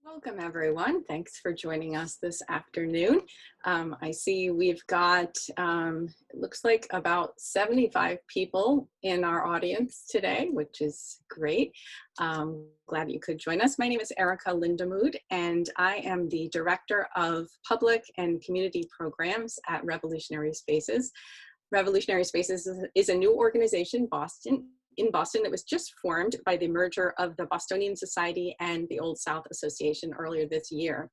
Welcome, everyone. Thanks for joining us this afternoon. I see we've got, it looks like about 75 people in our audience today, which is great. Glad you could join us. My name is Erica Lindemood, and I am the Director of Public and Community Programs at Revolutionary Spaces. Revolutionary Spaces is a new organization in Boston that was just formed by the merger of the Bostonian Society and the Old South Association earlier this year.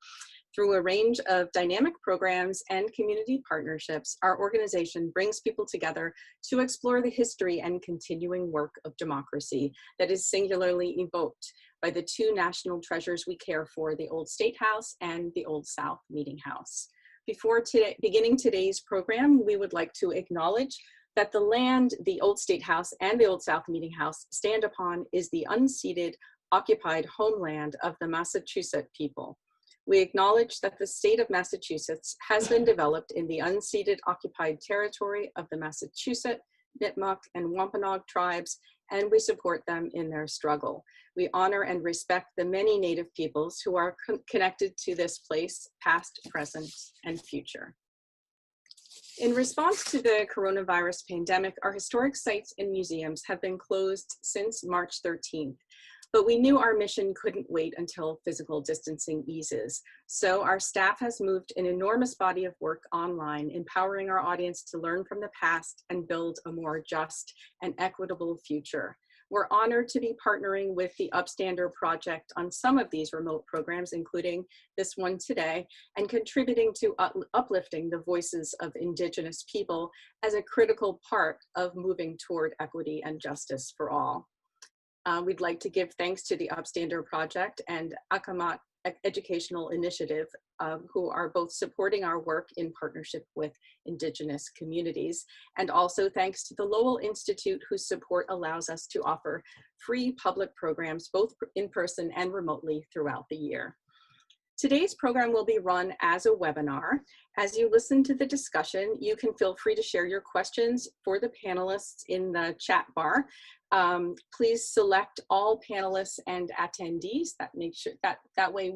Through a range of dynamic programs and community partnerships, our organization brings people together to explore the history and continuing work of democracy that is singularly evoked by the two national treasures we care for, the Old State House and the Old South Meeting House. Before beginning today's program, we would like to acknowledge that the land the Old State House and the Old South Meeting House stand upon is the unceded, occupied homeland of the Massachusetts people. We acknowledge that the state of Massachusetts has been developed in the unceded occupied territory of the Massachusetts, Nipmuc, and Wampanoag tribes, and we support them in their struggle. We honor and respect the many Native peoples who are connected to this place, past, present, and future. In response to the coronavirus pandemic, our historic sites and museums have been closed since March 13th, but we knew our mission couldn't wait until physical distancing eases. So our staff has moved an enormous body of work online, empowering our audience to learn from the past and build a more just and equitable future. We're honored to be partnering with the Upstander project on some of these remote programs, including this one today, and contributing to uplifting the voices of Indigenous people as a critical part of moving toward equity and justice for all. We'd like to give thanks to the Upstander project and Akamat Educational Initiative, who are both supporting our work in partnership with Indigenous communities. And also thanks to the Lowell Institute, whose support allows us to offer free public programs, both in person and remotely throughout the year. Today's program will be run as a webinar. As you listen to the discussion, you can feel free to share your questions for the panelists in the chat bar. Please select all panelists and attendees. That way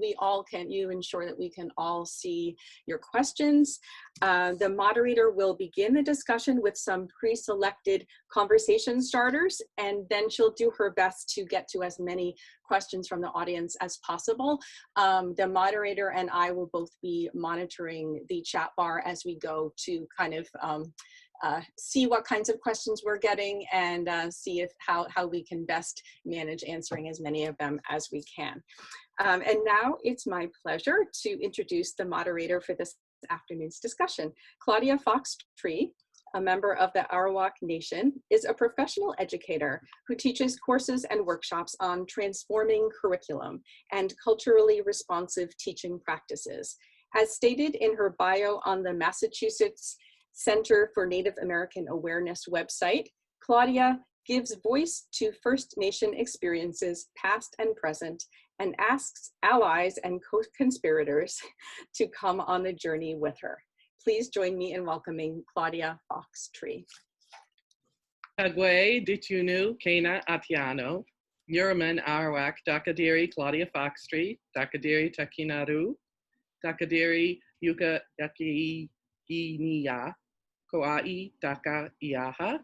you ensure that we can all see your questions. The moderator will begin the discussion with some pre-selected conversation starters, and then she'll do her best to get to as many questions from the audience as possible. The moderator and I will both be monitoring the chat bar as we go to kind of see what kinds of questions we're getting and see how we can best manage answering as many of them as we can. And now it's my pleasure to introduce the moderator for this afternoon's discussion. Claudia Fox-Tree, a member of the Arawak Nation, is a professional educator who teaches courses and workshops on transforming curriculum and culturally responsive teaching practices. As stated in her bio on the Massachusetts Center for Native American Awareness website, Claudia gives voice to First Nation experiences, past and present, and asks allies and co-conspirators to come on the journey with her. Please join me in welcoming Claudia Fox-Tree. Agwe ditunu kena atiano, Yuraman Arawak Dakadiri Claudia Fox-Tree, Dakadiri Takinaru, Dakadiri Yuka Yaki Niya, Koai Daka Iaha.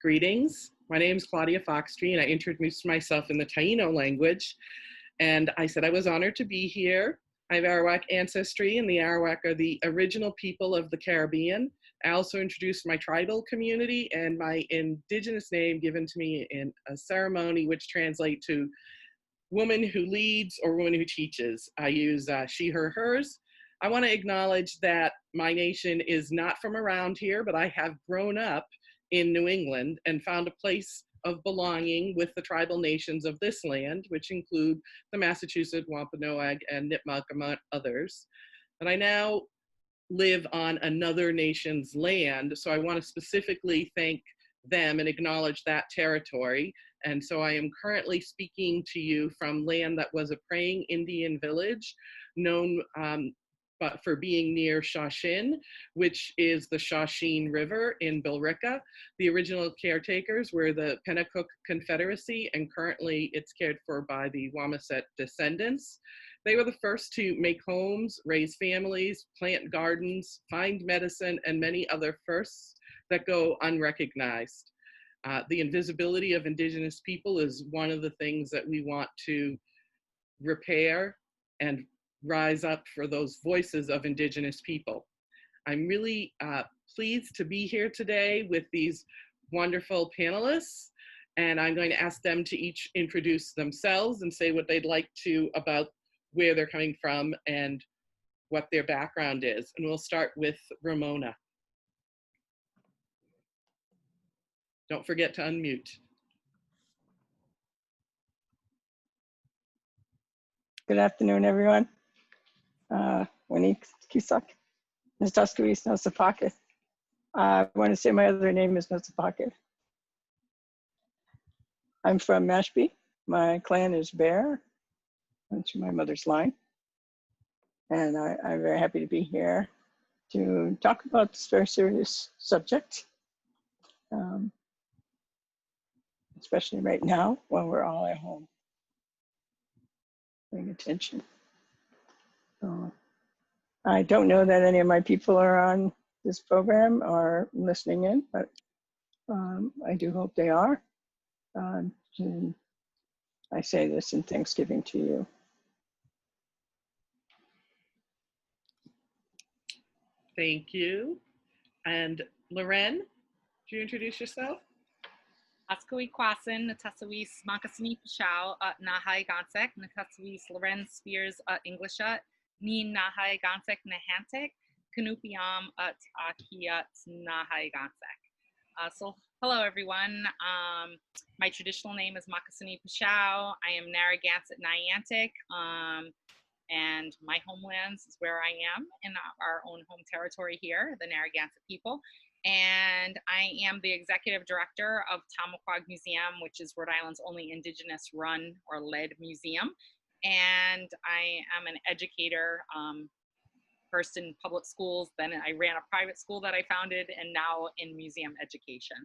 Greetings, my name is Claudia Fox-Tree, and I introduced myself in the Taino language. And I said I was honored to be here. I have Arawak ancestry, and the Arawak are the original people of the Caribbean. I also introduced my tribal community and my indigenous name given to me in a ceremony which translates to woman who leads or woman who teaches. I use she, her, hers. I want to acknowledge that my nation is not from around here, but I have grown up in New England and found a place of belonging with the tribal nations of this land, which include the Massachusetts, Wampanoag, and Nipmuc, among others. And I now live on another nation's land, so I want to specifically thank them and acknowledge that territory. And so I am currently speaking to you from land that was a praying Indian village known but for being near Shawshin, which is the Shawsheen River in Billerica. The original caretakers were the Pennacook Confederacy, and currently it's cared for by the Wamasett descendants. They were the first to make homes, raise families, plant gardens, find medicine, and many other firsts that go unrecognized. The invisibility of Indigenous people is one of the things that we want to repair and rise up for those voices of Indigenous people. I'm really pleased to be here today with these wonderful panelists, and I'm going to ask them to each introduce themselves and say what they'd like to about where they're coming from and what their background is. And we'll start with Ramona. Don't forget to unmute. Good afternoon, everyone. Winnie Kisak, Nastaskawis Nosapaka. I want to say my other name is Nosapaka. I'm from Mashpee. My clan is Bear. That's my mother's line. And I'm very happy to be here to talk about this very serious subject, especially right now when we're all at home paying attention. So, I don't know that any of my people are on this program or listening in, but I do hope they are. And I say this in Thanksgiving to you. Thank you. And Lorén, do you introduce yourself? Askawi Kwasin, Natasawis Makasini Pashao, Nahai Gansek, Natasawis Lorén Spears, Englisha, Nin Nahai Gansek Nahantek, Kanupiam at Akiat Nahai Gansek. So hello everyone. My traditional name is Makasini Pashao. I am Narragansett Niantic. And my homelands is where I am in our own home territory here, the Narragansett people. And I am the executive director of Tomaquag Museum, which is Rhode Island's only Indigenous run or led museum. And I am an educator, first in public schools, then I ran a private school that I founded, and now in museum education.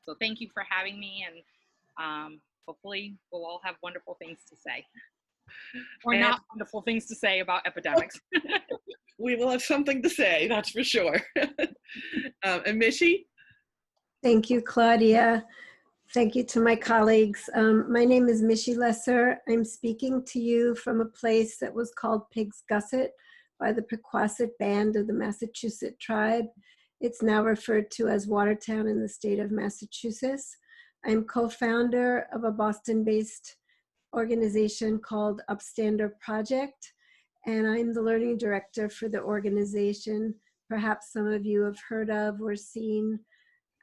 So thank you for having me, and hopefully we'll all have wonderful things to say. Or And not wonderful things to say about epidemics. we will have something to say, that's for sure. And Mishy? Thank you, Claudia. Thank you to my colleagues. My name is Mishy Lesser. I'm speaking to you from a place that was called Pig's Gusset by the Pequasit Band of the Massachusetts tribe. It's now referred to as Watertown in the state of Massachusetts. I'm co-founder of a Boston-based organization called Upstander Project, and I'm the learning director for the organization. Perhaps some of you have heard of or seen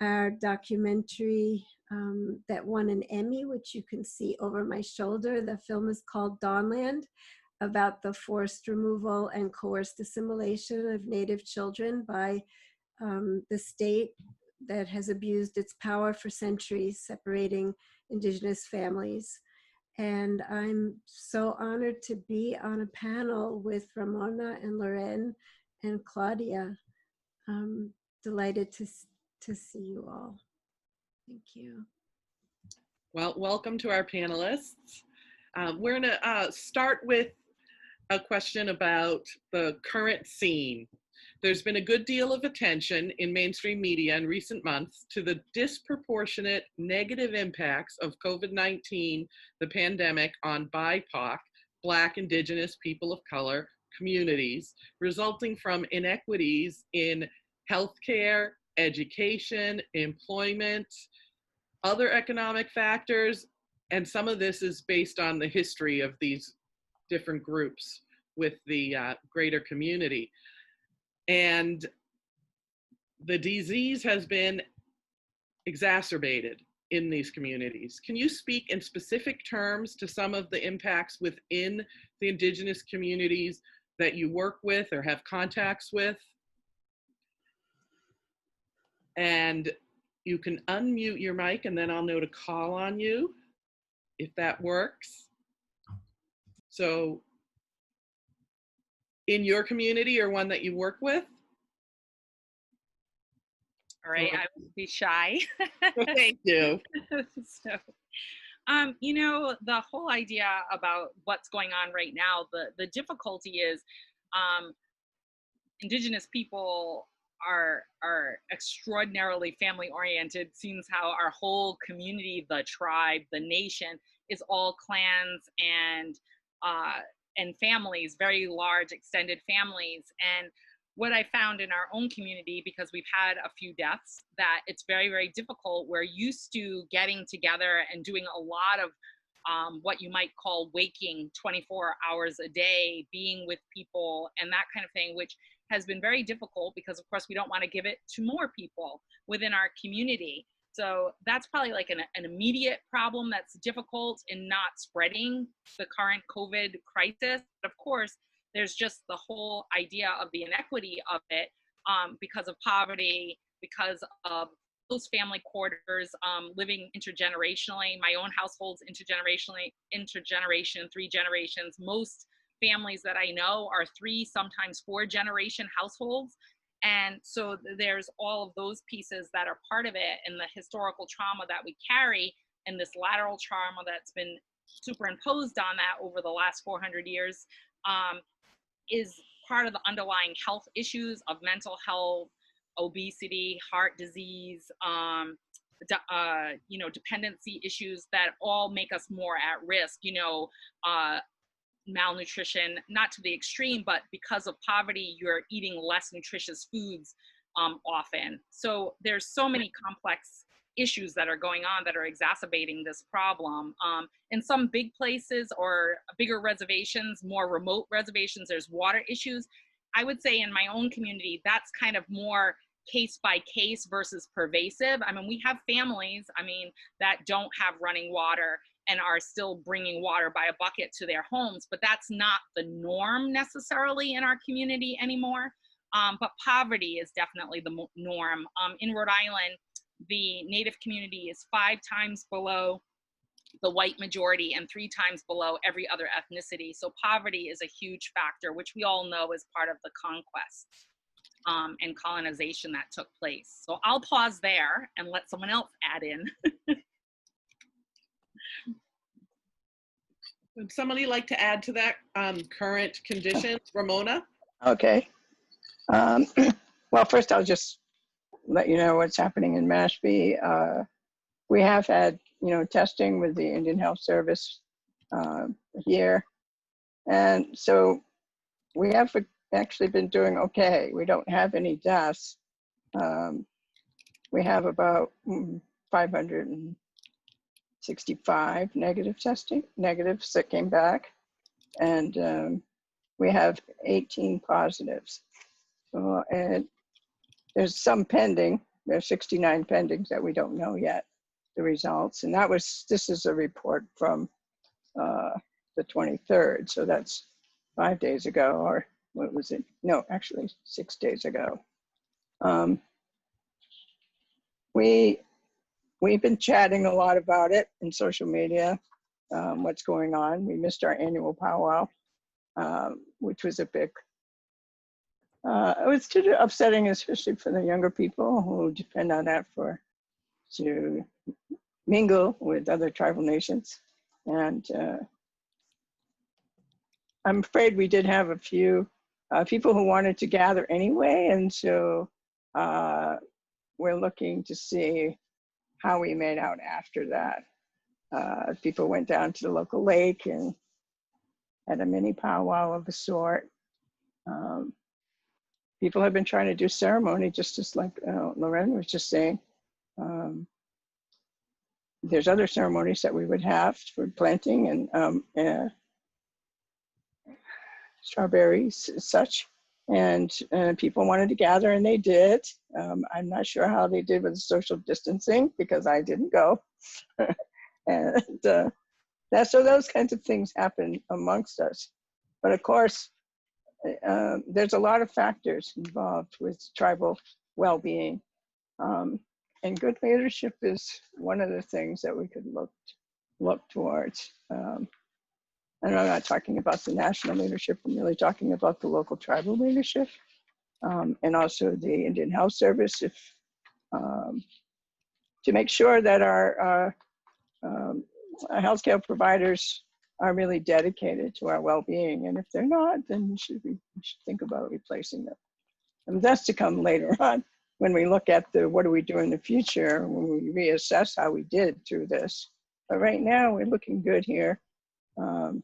our documentary that won an Emmy, which you can see over my shoulder. The film is called Dawnland, about the forced removal and coerced assimilation of Native children by the state that has abused its power for centuries, separating Indigenous families. And I'm so honored to be on a panel with Ramona and Lorén and Claudia. Delighted to see you all. Thank you. Well, welcome to our panelists. We're gonna start with a question about the current scene. There's been a good deal of attention in mainstream media in recent months to the disproportionate negative impacts of COVID-19, the pandemic, on BIPOC, Black, Indigenous, people of color communities, resulting from inequities in healthcare, education, employment, other economic factors, and some of this is based on the history of these different groups with the greater community. And the disease has been exacerbated in these communities. Can you speak in specific terms to some of the impacts within the Indigenous communities that you work with or have contacts with? And you can unmute your mic and then I'll know to call on you if that works. So in your community or one that you work with? All right, I will be shy. Thank you. So, You know, the whole idea about what's going on right now, the difficulty is Indigenous people are extraordinarily family oriented. Seems how our whole community, the tribe, the nation, is all clans and families, very large extended families. And what I found in our own community, because we've had a few deaths, that it's very, very difficult. We're used to getting together and doing a lot of what you might call waking 24 hours a day, being with people and that kind of thing, which has been very difficult because, of course, we don't want to give it to more people within our community. So that's probably like an immediate problem that's difficult in not spreading the current COVID crisis. But of course, there's just the whole idea of the inequity of it because of poverty, because of those family quarters, living intergenerationally. My own household's intergeneration, 3 generations. Most families that I know are 3, sometimes 4 generation households. And so there's all of those pieces that are part of it, and the historical trauma that we carry, and this lateral trauma that's been superimposed on that over the last 400 years is part of the underlying health issues of mental health, obesity, heart disease, you know, dependency issues that all make us more at risk, you know, malnutrition, not to the extreme, but because of poverty, you're eating less nutritious foods often. So there's so many complex issues that are going on that are exacerbating this problem. In some big places or bigger reservations, more remote reservations, there's water issues. I would say in my own community, that's kind of more case by case versus pervasive. I mean, we have families, that don't have running water and are still bringing water by a bucket to their homes, but that's not the norm necessarily in our community anymore. But poverty is definitely the norm. In Rhode Island, the Native community is 5 times below the white majority and 3 times below every other ethnicity. So poverty is a huge factor, which we all know is part of the conquest and colonization that took place. So I'll pause there and let someone else add in. Would somebody like to add to that current conditions? Ramona? Okay. Well, first I'll just let you know what's happening in Mashpee. We have had, testing with the Indian Health Service here. And so we have actually been doing okay. We don't have any deaths. We have about 565 negatives that came back. And we have 18 positives. And there's some pending. There's 69 pendings that we don't know yet, the results. And this is a report from the 23rd. So that's 5 days ago, or what was it? No, actually 6 days ago. We've been chatting a lot about it in social media, what's going on. We missed our annual powwow, which was a big, it was too upsetting, especially for the younger people who depend on that to mingle with other tribal nations. And I'm afraid we did have a few people who wanted to gather anyway. And so we're looking to see how we made out after that. People went down to the local lake and had a mini powwow of a sort. People have been trying to do ceremony, just as like Lorén was just saying. There's other ceremonies that we would have for planting and strawberries, such. And people wanted to gather, and they did. I'm not sure how they did with the social distancing because I didn't go. And so those kinds of things happen amongst us. But of course, there's a lot of factors involved with tribal well-being. And good leadership is one of the things that we could look towards. And I'm not talking about the national leadership, I'm really talking about the local tribal leadership, and also the Indian Health Service, to make sure that our healthcare providers are really dedicated to our well-being, and if they're not, then we should think about replacing them. And that's to come later on when we look at what do we do in the future, when we reassess how we did through this. But right now, we're looking good here in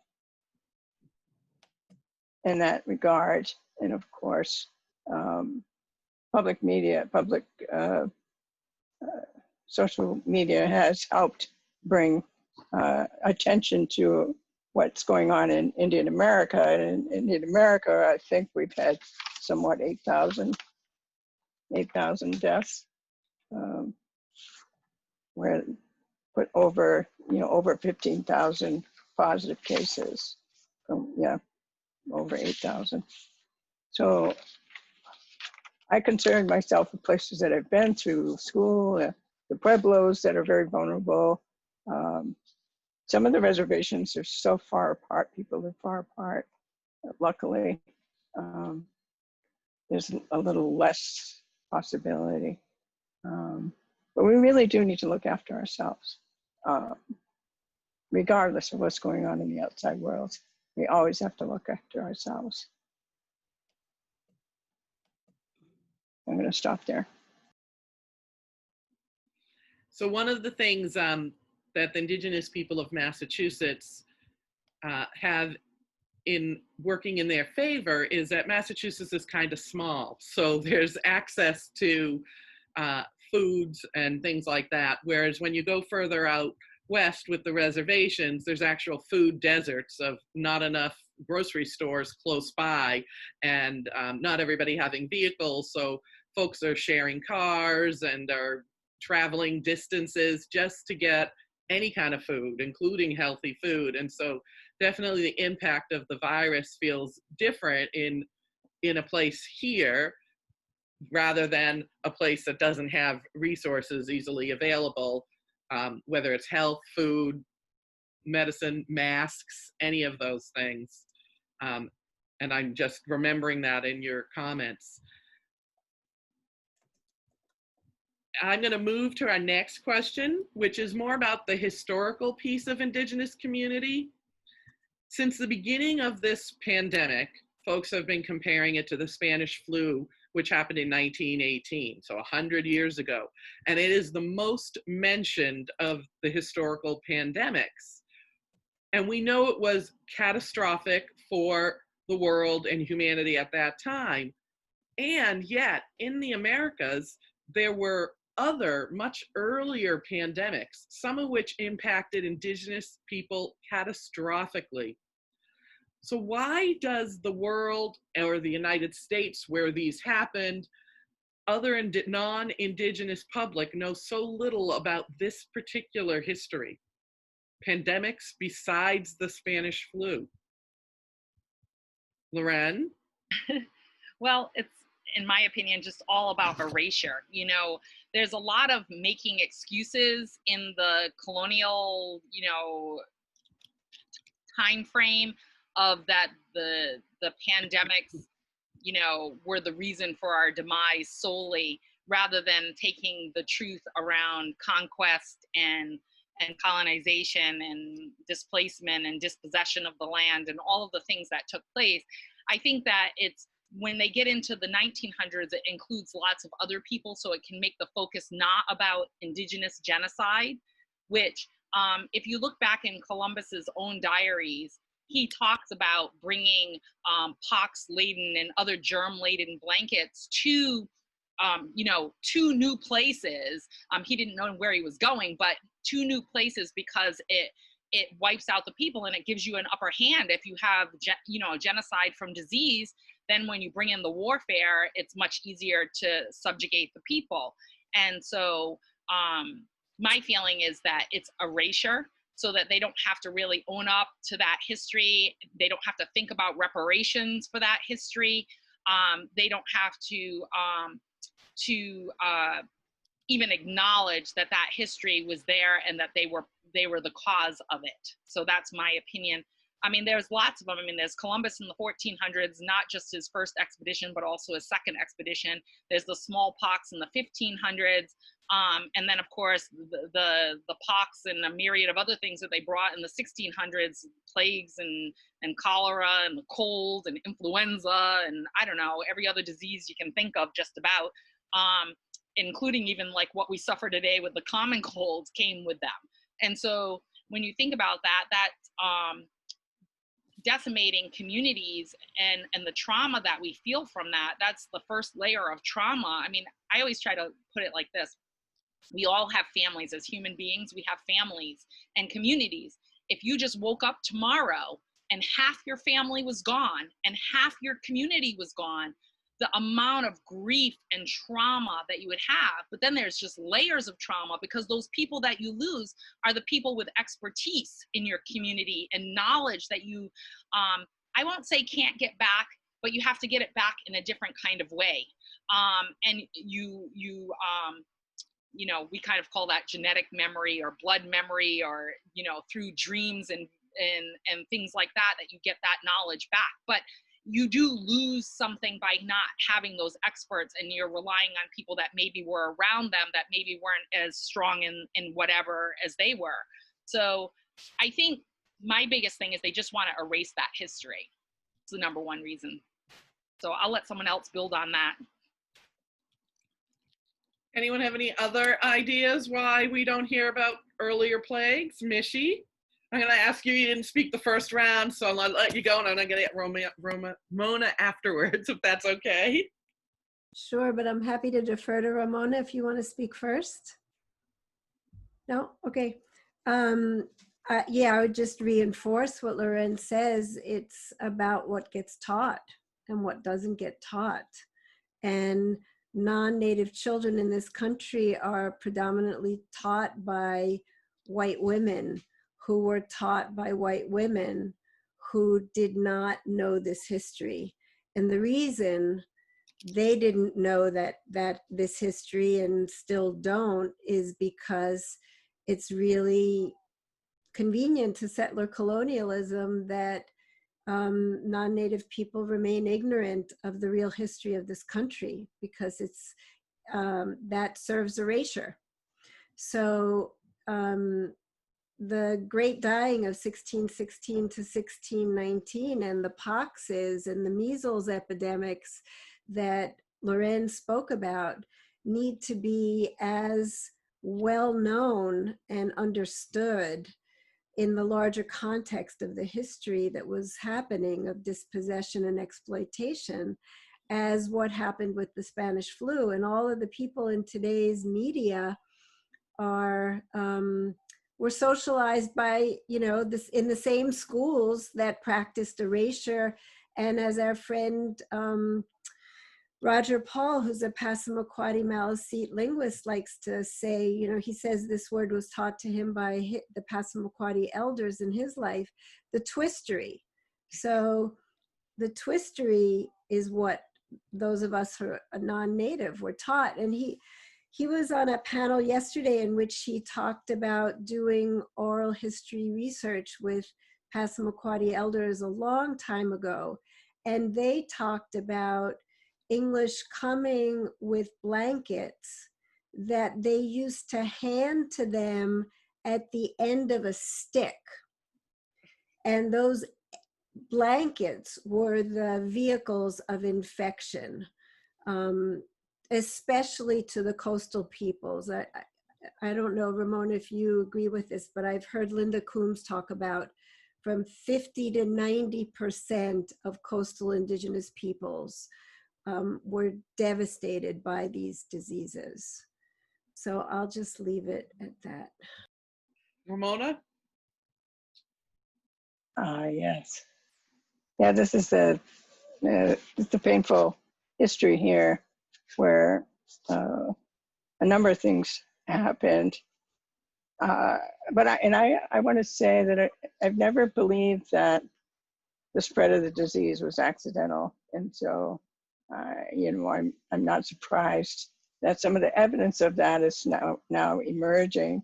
that regard. And of course, public social media has helped bring attention to what's going on in Indian America. And in Indian America, I think we've had somewhat 8,000 deaths, where put over 15,000 positive cases, over 8,000. So I concern myself with places that I've been to, school, the pueblos that are very vulnerable. Some of the reservations are so far apart, people live far apart. Luckily, there's a little less possibility. But we really do need to look after ourselves. Regardless of what's going on in the outside world, we always have to look after ourselves. I'm going to stop there. So one of the things that the Indigenous people of Massachusetts have in working in their favor is that Massachusetts is kind of small. So there's access to foods and things like that. Whereas when you go further out west with the reservations, there's actual food deserts of not enough grocery stores close by, and not everybody having vehicles. So folks are sharing cars and are traveling distances just to get any kind of food, including healthy food. And so definitely the impact of the virus feels different in a place here rather than a place that doesn't have resources easily available, whether it's health, food, medicine, masks, any of those things. And I'm just remembering that in your comments. I'm going to move to our next question, which is more about the historical piece of Indigenous community. Since the beginning of this pandemic, folks have been comparing it to the Spanish flu, which happened in 1918, so 100 years ago. And it is the most mentioned of the historical pandemics. And we know it was catastrophic for the world and humanity at that time. And yet, in the Americas, there were other much earlier pandemics, some of which impacted Indigenous people catastrophically. So why does the world or the United States, where these happened, other non-Indigenous public know so little about this particular history? Pandemics besides the Spanish flu. Lorén? Well, it's, in my opinion, just all about erasure. You know, there's a lot of making excuses in the colonial, time frame of that the pandemics, were the reason for our demise solely, rather than taking the truth around conquest and colonization and displacement and dispossession of the land and all of the things that took place. I think that it's, when they get into the 1900s, it includes lots of other people, so it can make the focus not about Indigenous genocide, which if you look back in Columbus's own diaries, he talks about bringing pox-laden and other germ-laden blankets to, two new places. He didn't know where he was going, but 2 new places, because it wipes out the people and it gives you an upper hand. If you have, genocide from disease, then when you bring in the warfare, it's much easier to subjugate the people. And so my feeling is that it's erasure, so that they don't have to really own up to that history. They don't have to think about reparations for that history. They don't have to even acknowledge that that history was there and that they were the cause of it. So that's my opinion. I mean, there's lots of them. I mean, there's Columbus in the 1400s, not just his first expedition, but also his second expedition. There's the smallpox in the 1500s. And then, of course, the pox and a myriad of other things that they brought in the 1600s, plagues and cholera and the cold and influenza and I don't know, every other disease you can think of just about, including even like what we suffer today with the common cold came with them. And so when you think about that decimating communities and the trauma that we feel from that, that's the first layer of trauma. I mean, I always try to put it like this. We all have families as human beings. We have families and communities. If you just woke up tomorrow and half your family was gone and half your community was gone, the amount of grief and trauma that you would have. But then there's just layers of trauma because those people that you lose are the people with expertise in your community and knowledge that you, I won't say can't get back, but you have to get it back in a different kind of way. And you know, we kind of call that genetic memory or blood memory, or, you know, through dreams and things like that, that you get that knowledge back. But you do lose something by not having those experts, and you're relying on people that maybe were around them that maybe weren't as strong in whatever as they were. So I think my biggest thing is they just want to erase that history. It's the number one reason. So I'll let someone else build on that. Anyone have any other ideas why we don't hear about earlier plagues? Mishy? I'm going to ask you, you didn't speak the first round, so I'll let you go, and I'm going to get Ramona afterwards, if that's okay. Sure, but I'm happy to defer to Ramona if you want to speak first. No? Okay. Yeah, I would just reinforce what Lorén says. It's about what gets taught and what doesn't get taught. And non-Native children in this country are predominantly taught by white women who were taught by white women who did not know this history. And the reason they didn't know that this history and still don't is because it's really convenient to settler colonialism that non-Native people remain ignorant of the real history of this country, because it's that serves erasure. So the Great Dying of 1616 to 1619 and the poxes and the measles epidemics that Lorén spoke about need to be as well known and understood in the larger context of the history that was happening of dispossession and exploitation as what happened with the Spanish flu. And all of the people in today's media are were socialized by, you know, this in the same schools that practiced erasure. And as our friend Roger Paul, who's a Passamaquoddy Maliseet linguist, likes to say, you know, he says this word was taught to him by the Passamaquoddy elders in his life, the twistery. So the twistery is what those of us who are non-Native were taught. And he was on a panel yesterday in which he talked about doing oral history research with Passamaquoddy elders a long time ago. And they talked about English coming with blankets that they used to hand to them at the end of a stick. And those blankets were the vehicles of infection, especially to the coastal peoples. I don't know, Ramona, if you agree with this, but I've heard Linda Coombs talk about from 50 to 90% of coastal Indigenous peoples were devastated by these diseases. So I'll just leave it at that. Ramona? Yes. Yeah, this is it's a painful history here where a number of things happened. But I want to say that I've never believed that the spread of the disease was accidental. And so, you know, I'm not surprised that some of the evidence of that is now emerging,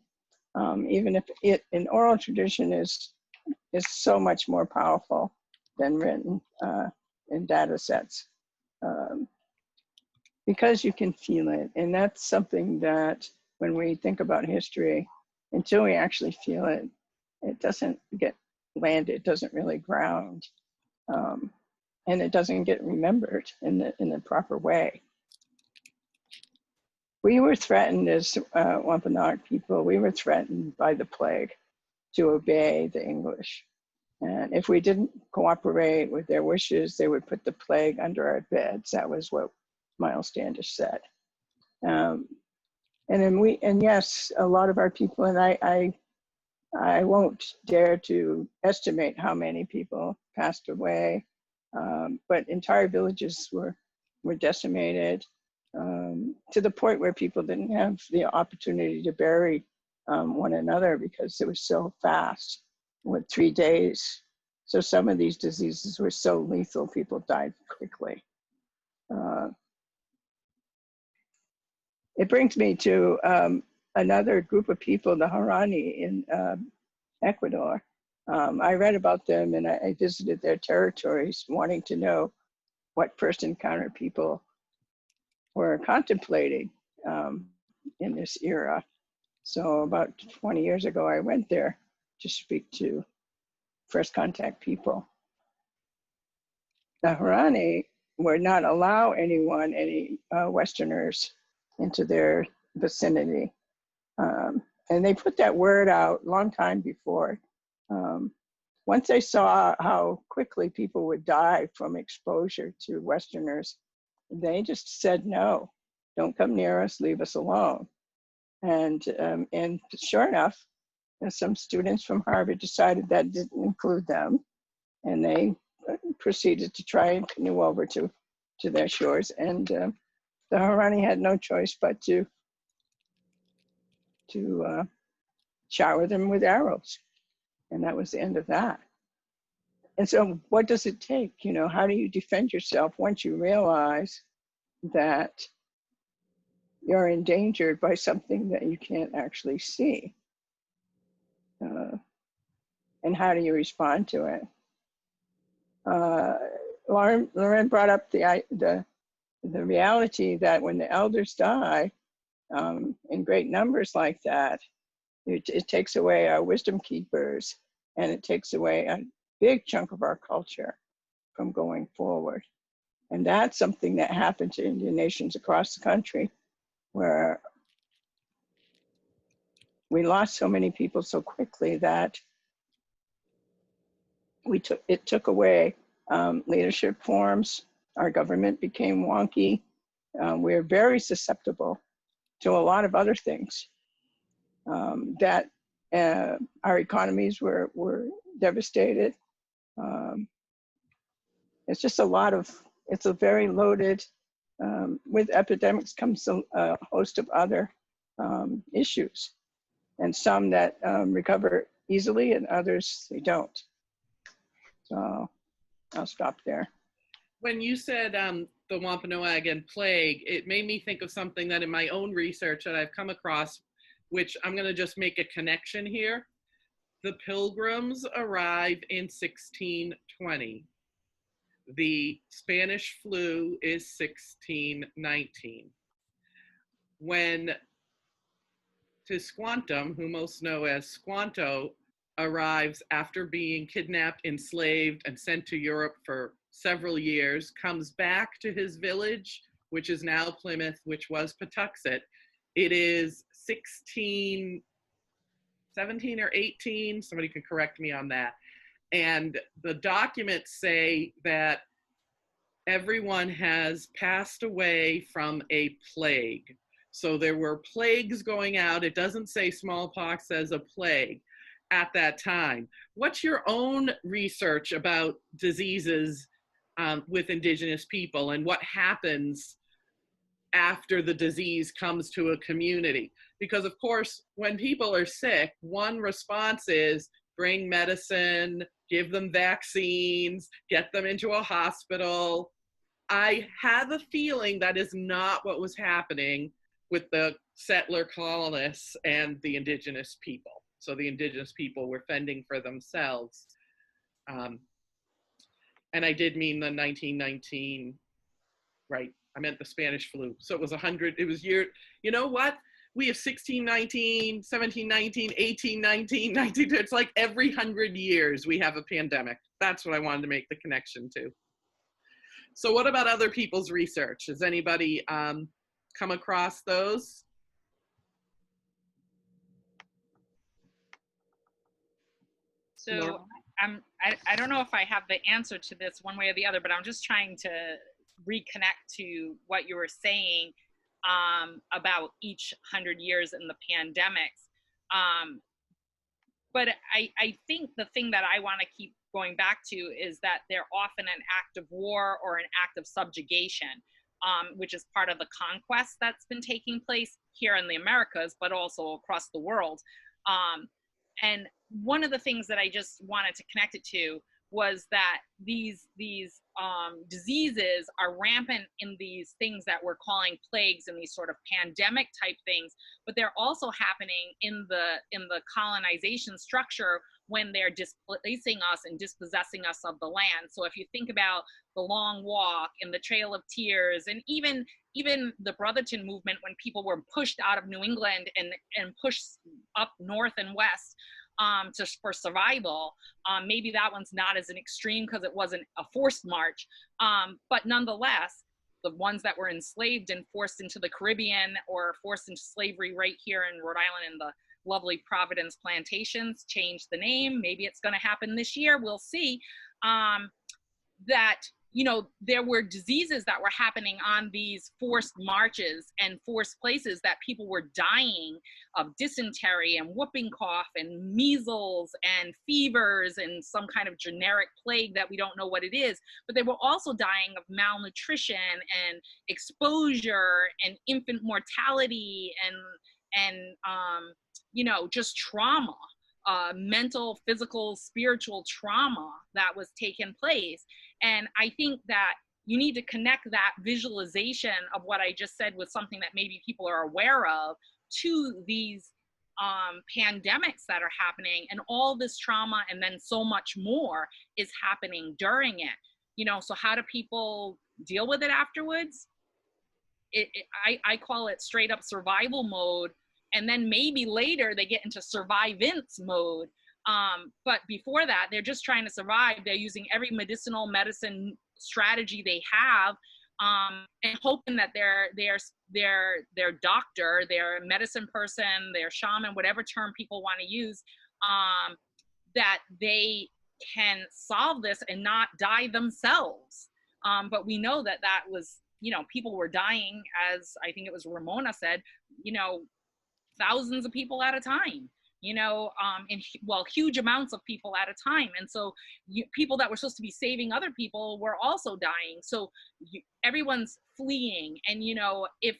even if it in oral tradition is so much more powerful than written in data sets, because you can feel it. And that's something that when we think about history, until we actually feel it, it doesn't get landed, it doesn't really ground, and it doesn't get remembered in the proper way. We were threatened as Wampanoag people, we were threatened by the plague to obey the English. And if we didn't cooperate with their wishes, they would put the plague under our beds. That was what Miles Standish said. And yes, a lot of our people, and I won't dare to estimate how many people passed away, but entire villages were decimated, to the point where people didn't have the opportunity to bury one another because it was so fast, with 3 days. So some of these diseases were so lethal, people died quickly. It brings me to another group of people, the Harani in Ecuador. I read about them and I visited their territories, wanting to know what first encounter people were contemplating in this era. So about 20 years ago, I went there to speak to first contact people. The Harani would not allow any Westerners into their vicinity. And they put that word out a long time before. Once they saw how quickly people would die from exposure to Westerners, they just said, no, don't come near us, leave us alone. And sure enough, some students from Harvard decided that didn't include them, and they proceeded to try and canoe over to their shores. And the Harani had no choice but to shower them with arrows. And that was the end of that. And so what does it take? You know, how do you defend yourself once you realize that you're endangered by something that you can't actually see? And how do you respond to it? Lorén brought up the reality that when the elders die in great numbers like that, it takes away our wisdom keepers, and it takes away a big chunk of our culture from going forward. And that's something that happened to Indian nations across the country, where we lost so many people so quickly that it took away leadership forms. Our government became wonky. We're very susceptible to a lot of other things. That our economies were devastated. It's just it's a very loaded, with epidemics comes a host of other issues, and some that recover easily and others they don't. So I'll stop there. When you said the Wampanoag and plague, it made me think of something that in my own research that I've come across, which I'm going to just make a connection here. The Pilgrims arrive in 1620. The Spanish flu is 1619. When Tisquantum, who most know as Squanto, arrives after being kidnapped, enslaved, and sent to Europe for several years, comes back to his village, which is now Plymouth, which was Patuxet. It is 1617 or 18, somebody can correct me on that. And the documents say that everyone has passed away from a plague. So there were plagues going out. It doesn't say smallpox as a plague at that time. What's your own research about diseases with Indigenous people, and what happens after the disease comes to a community? Because of course, when people are sick, one response is bring medicine, give them vaccines, get them into a hospital. I have a feeling that is not what was happening with the settler colonists and the Indigenous people. So the Indigenous people were fending for themselves. And I did mean the 1919, right? I meant the Spanish flu. So it was 100, it was year, you know what? we have 1619, 1719, 1819, 19. It's like every 100 years we have a pandemic. That's what I wanted to make the connection to. So what about other people's research? Has anybody come across those? So I don't know if I have the answer to this one way or the other, but I'm just trying to reconnect to what you were saying about each 100 years in the pandemics. But I think the thing that I want to keep going back to is that they're often an act of war or an act of subjugation, which is part of the conquest that's been taking place here in the Americas, but also across the world. And one of the things that I just wanted to connect it to was that these diseases are rampant in these things that we're calling plagues and these sort of pandemic type things, but they're also happening in the colonization structure when they're displacing us and dispossessing us of the land. So if you think about the Long Walk and the Trail of Tears, and even the Brotherton movement, when people were pushed out of New England and pushed up north and west for survival. Maybe that one's not as an extreme because it wasn't a forced march, but nonetheless, the ones that were enslaved and forced into the Caribbean or forced into slavery right here in Rhode Island in the lovely Providence plantations changed the name. Maybe it's going to happen this year. We'll see. That, you know, there were diseases that were happening on these forced marches and forced places that people were dying of dysentery and whooping cough and measles and fevers and some kind of generic plague that we don't know what it is. But they were also dying of malnutrition and exposure and infant mortality and you know, just trauma. Mental, physical, spiritual trauma that was taking place. And I think that you need to connect that visualization of what I just said with something that maybe people are aware of to these pandemics that are happening, and all this trauma and then so much more is happening during it. You know, so how do people deal with it afterwards? I call it straight up survival mode. And then maybe later they get into survivance mode. But before that, they're just trying to survive. They're using every medicine strategy they have, and hoping that their doctor, their medicine person, their shaman, whatever term people want to use, that they can solve this and not die themselves. But we know that was, you know, people were dying, as I think it was Ramona said, you know, thousands of people at a time, you know, huge amounts of people at a time. And so people that were supposed to be saving other people were also dying. So everyone's fleeing. And, you know, if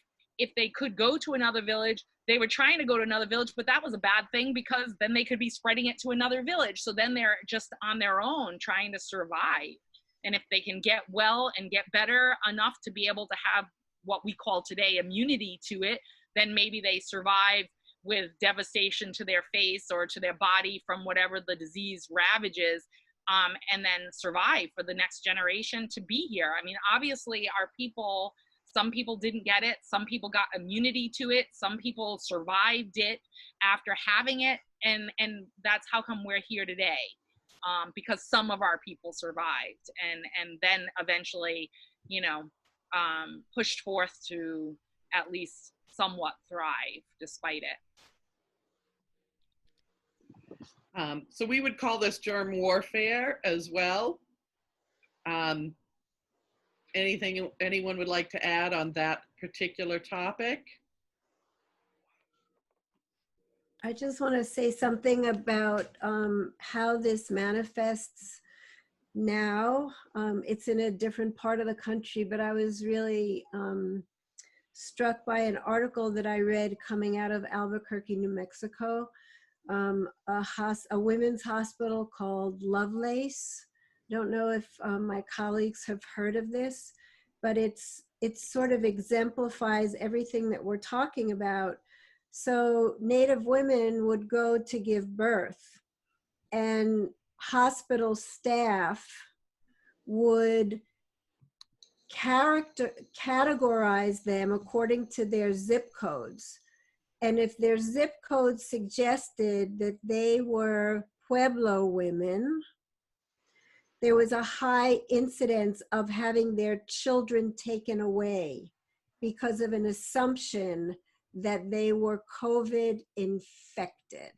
they could go to another village, they were trying to go to another village, but that was a bad thing because then they could be spreading it to another village. So then they're just on their own trying to survive. And if they can get well and get better enough to be able to have what we call today immunity to it, then maybe they survive with devastation to their face or to their body from whatever the disease ravages, and then survive for the next generation to be here. I mean, obviously our people, some people didn't get it, some people got immunity to it, some people survived it after having it, and that's how come we're here today, because some of our people survived and then eventually, you know, pushed forth to at least somewhat thrive despite it. So we would call this germ warfare as well. Anything anyone would like to add on that particular topic? I just want to say something about how this manifests now. It's in a different part of the country, but I was really struck by an article that I read coming out of Albuquerque, New Mexico, a women's hospital called Lovelace. I don't know if my colleagues have heard of this, but it sort of exemplifies everything that we're talking about. So Native women would go to give birth, and hospital staff would categorize them according to their zip codes. And if their zip code suggested that they were Pueblo women, there was a high incidence of having their children taken away because of an assumption that they were COVID infected.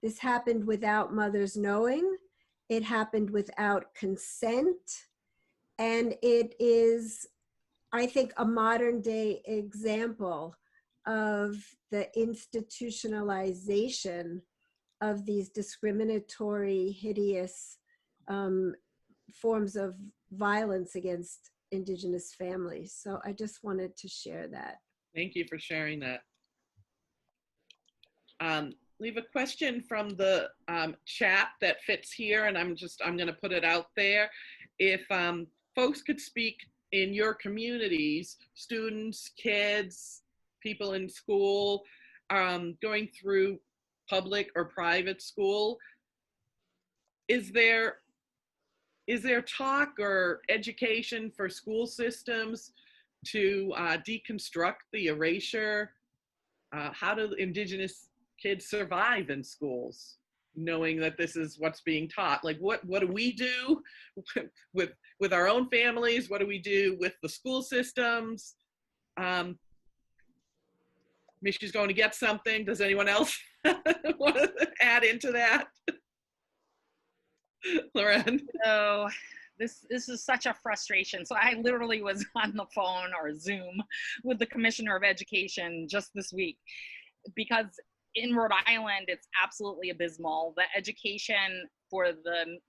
This happened without mothers knowing. It happened without consent. And it is, I think, a modern day example of the institutionalization of these discriminatory, hideous forms of violence against Indigenous families. So I just wanted to share that. Thank you for sharing that. We have a question from the chat that fits here, and I'm going to put it out there. If folks could speak in your communities, students, kids, people in school, going through public or private school, is there talk or education for school systems to deconstruct the erasure? How do Indigenous kids survive in schools, knowing that this is what's being taught? Like, what do we do with our own families? What do we do with the school systems? Mishy's going to get something. Does anyone else want to add into that? Lorén? So this is such a frustration. So I literally was on the phone or Zoom with the Commissioner of Education just this week, because in Rhode Island, it's absolutely abysmal. The education for the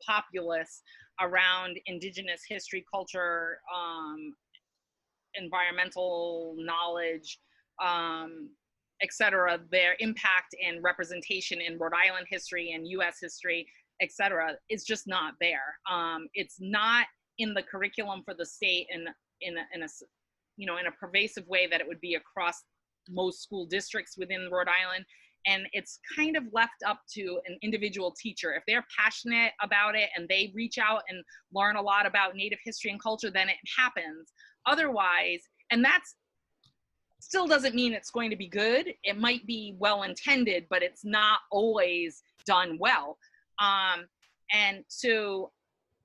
populace around Indigenous history, culture, environmental knowledge, etc., their impact and representation in Rhode Island history and US history, etc., is just not there. It's not in the curriculum for the state in a pervasive way that it would be across most school districts within Rhode Island. And it's kind of left up to an individual teacher. If they're passionate about it and they reach out and learn a lot about Native history and culture, then it happens. Otherwise, and that's still doesn't mean it's going to be good. It might be well-intended, but it's not always done well. And so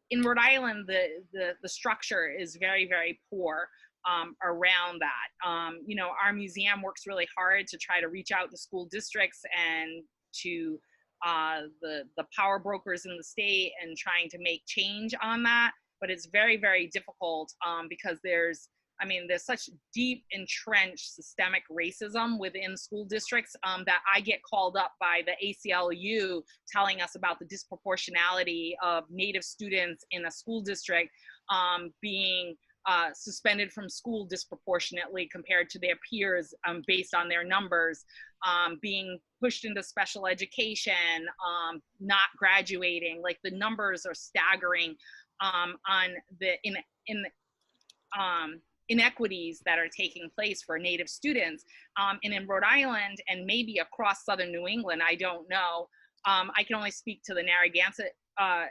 in Rhode Island, the structure is very, very poor around that. Our museum works really hard to try to reach out to school districts and to the power brokers in the state and trying to make change on that. But it's very, very difficult because there's such deep entrenched systemic racism within school districts that I get called up by the ACLU telling us about the disproportionality of Native students in a school district being suspended from school disproportionately compared to their peers based on their numbers, being pushed into special education, not graduating. Like, the numbers are staggering on the inequities that are taking place for Native students. And in Rhode Island and maybe across Southern New England, I don't know. I can only speak to the Narragansett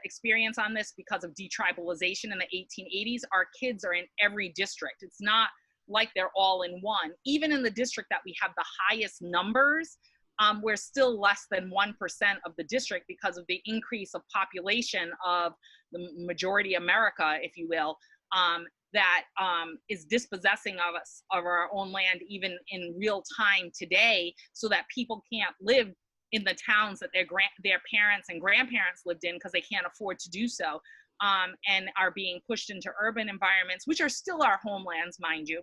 experience on this because of detribalization in the 1880s. Our kids are in every district. It's not like they're all in one. Even in the district that we have the highest numbers, we're still less than 1% of the district because of the increase of population of the majority America, if you will, that is dispossessing of us, of our own land, even in real time today, so that people can't live in the towns that their parents and grandparents lived in because they can't afford to do so, and are being pushed into urban environments, which are still our homelands, mind you.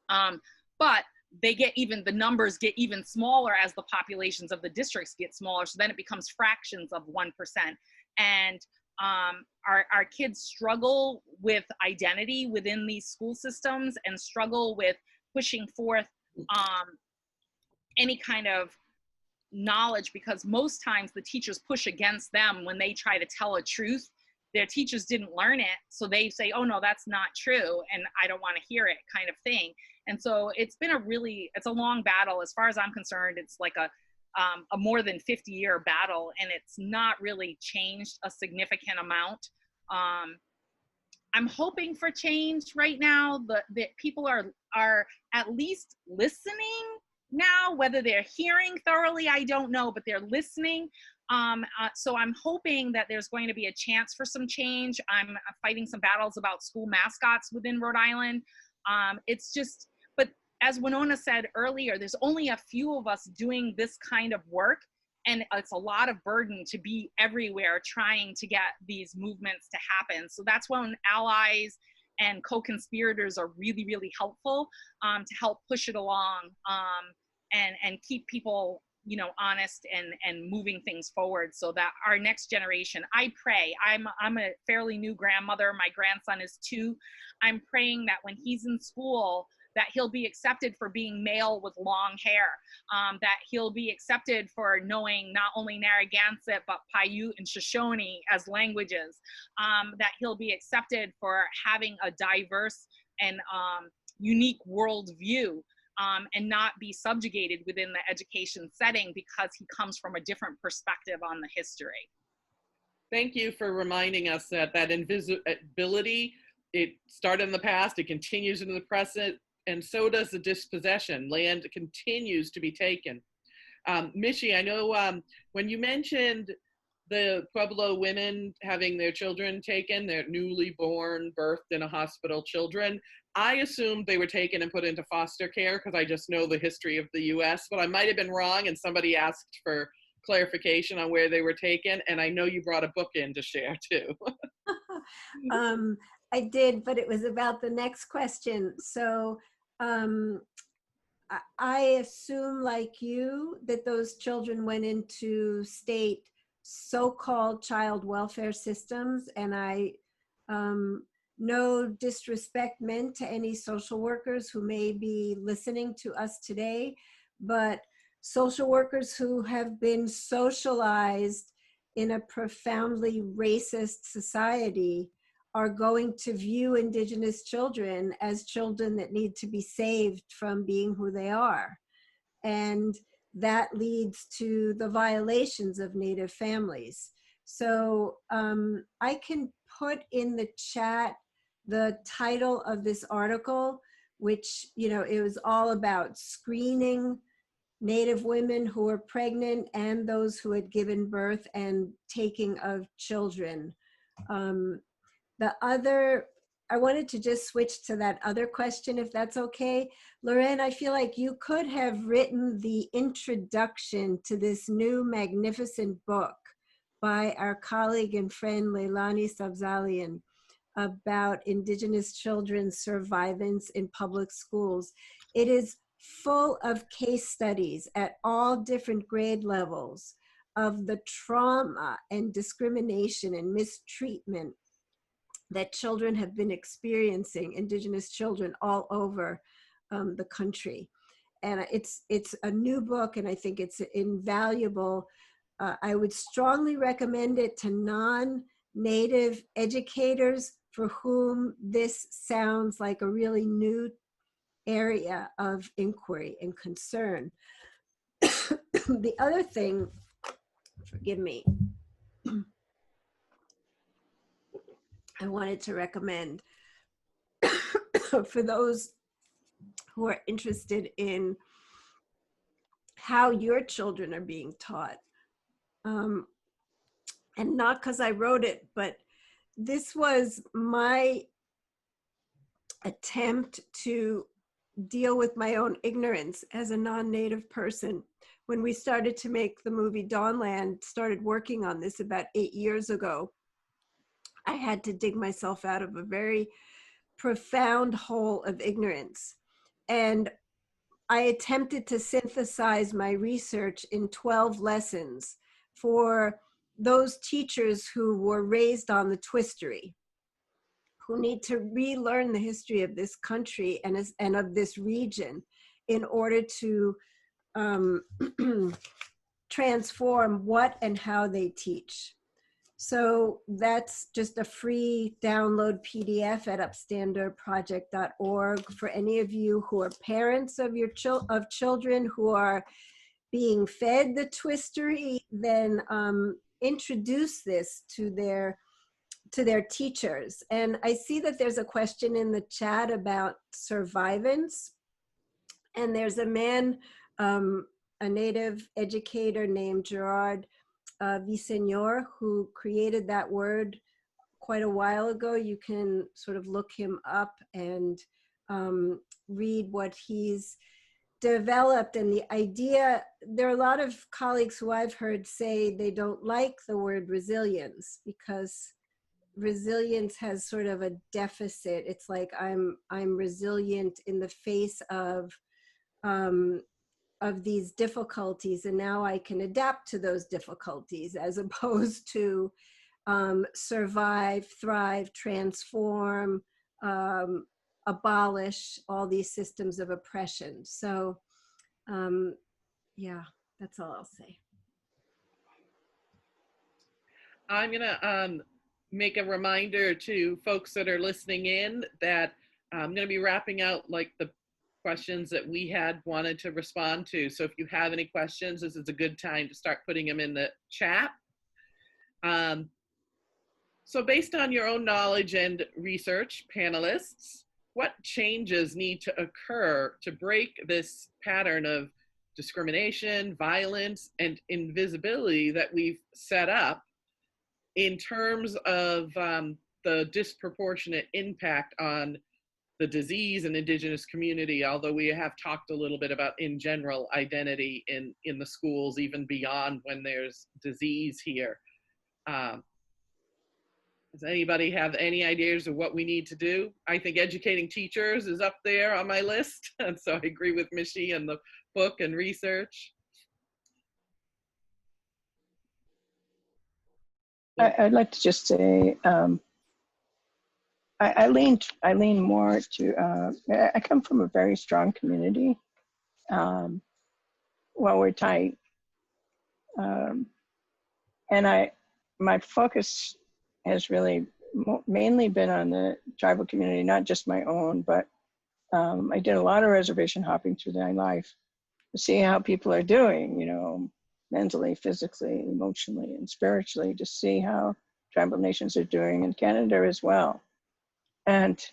But the numbers get even smaller as the populations of the districts get smaller, so then it becomes fractions of 1%. And our kids struggle with identity within these school systems and struggle with pushing forth any kind of knowledge, because most times the teachers push against them when they try to tell a truth. Their teachers didn't learn it, so they say, oh no, that's not true, and I don't want to hear it, kind of thing. And so it's been it's a long battle. As far as I'm concerned, it's like a more than 50-year battle, and it's not really changed a significant amount. I'm hoping for change right now. The people are at least listening now. Whether they're hearing thoroughly, I don't know, but they're listening. So I'm hoping that there's going to be a chance for some change. I'm fighting some battles about school mascots within Rhode Island. It's just, but as Winona said earlier, there's only a few of us doing this kind of work. And it's a lot of burden to be everywhere trying to get these movements to happen. So that's when allies and co-conspirators are really, really helpful to help push it along and keep people, you know, honest and moving things forward so that our next generation, I pray, I'm a fairly new grandmother. My grandson is 2. I'm praying that when he's in school, that he'll be accepted for being male with long hair, that he'll be accepted for knowing not only Narragansett, but Paiute and Shoshone as languages, that he'll be accepted for having a diverse and unique worldview, and not be subjugated within the education setting because he comes from a different perspective on the history. Thank you for reminding us that that invisibility, it started in the past, it continues into the present, and so does the dispossession. Land continues to be taken. Mishy, I know when you mentioned the Pueblo women having their children taken, their newly born, birthed in a hospital children, I assumed they were taken and put into foster care because I just know the history of the US, but I might have been wrong and somebody asked for clarification on where they were taken, and I know you brought a book in to share too. I did, but it was about the next question. So I assume, like you, that those children went into state so-called child welfare systems, and I no disrespect meant to any social workers who may be listening to us today, but social workers who have been socialized in a profoundly racist society are going to view Indigenous children as children that need to be saved from being who they are. And that leads to the violations of Native families. So I can put in the chat the title of this article, which, you know, it was all about screening Native women who were pregnant and those who had given birth and taking of children. The other, I wanted to just switch to that other question, if that's okay. Lorén, I feel like you could have written the introduction to this new magnificent book by our colleague and friend Leilani Sabzalian about Indigenous children's survivance in public schools. It is full of case studies at all different grade levels of the trauma and discrimination and mistreatment that children have been experiencing, Indigenous children all over the country. And it's a new book, and I think it's invaluable. I would strongly recommend it to non-Native educators for whom this sounds like a really new area of inquiry and concern. The other thing, forgive me, I wanted to recommend for those who are interested in how your children are being taught. And not because I wrote it, but this was my attempt to deal with my own ignorance as a non-Native person. When we started to make the movie Dawnland, started working on this about 8 years ago, I had to dig myself out of a very profound hole of ignorance. And I attempted to synthesize my research in 12 lessons for those teachers who were raised on the twistery, who need to relearn the history of this country and of this region in order to transform what and how they teach. So that's just a free download PDF at upstanderproject.org for any of you who are parents of your children who are being fed the twistery. Then introduce this to their to their teachers. And I see that there's a question in the chat about survivance. And there's a man, a native educator named Gerard Viseñor, who created that word quite a while ago. You can sort of look him up and read what he's developed. And the idea, there are a lot of colleagues who I've heard say they don't like the word resilience, because resilience has sort of a deficit. It's like I'm resilient in the face of these difficulties, and now I can adapt to those difficulties, as opposed to survive, thrive, transform, abolish all these systems of oppression. So yeah, that's all I'll say. I'm gonna make a reminder to folks that are listening in that I'm gonna be wrapping out like the questions that we had wanted to respond to. So if you have any questions, this is a good time to start putting them in the chat. So based on your own knowledge and research, panelists, what changes need to occur to break this pattern of discrimination, violence, and invisibility that we've set up in terms of the disproportionate impact on the disease and Indigenous community, although we have talked a little bit about in general identity in the schools, even beyond when there's disease here. Does anybody have any ideas of what we need to do? I think educating teachers is up there on my list. And so I agree with Mishy and the book and research. I'd like to just say, I lean more to, I come from a very strong community. Well, we're tight. And my focus has really mainly been on the tribal community, not just my own, but I did a lot of reservation hopping through my life to see how people are doing, you know, mentally, physically, emotionally, and spiritually, to see how tribal nations are doing in Canada as well. And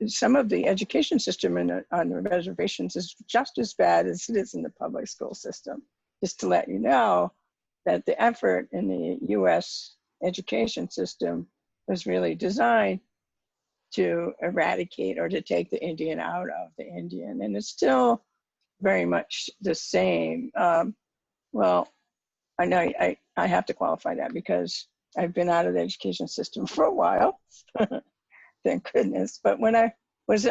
some of the education system on the reservations is just as bad as it is in the public school system. Just to let you know that the effort in the US education system was really designed to eradicate or to take the Indian out of the Indian. And it's still very much the same. Well, I know I have to qualify that because I've been out of the education system for a while, thank goodness. But when I was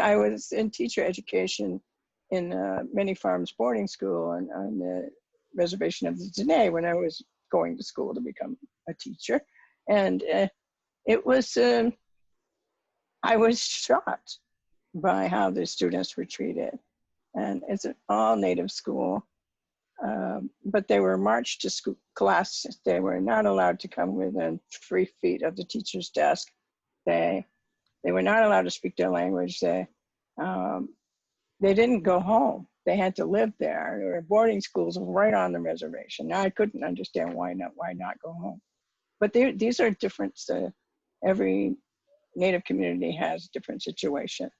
in teacher education in Many Farms boarding school and on the reservation of the Dene when I was going to school to become a teacher. And it was, I was shocked by how the students were treated. And it's an all native school, but they were marched to school class. They were not allowed to come within 3 feet of the teacher's desk. They were not allowed to speak their language. They didn't go home. They had to live there. There were boarding schools right on the reservation. Now I couldn't understand why not go home. But these are different. Every Native community has a different situation.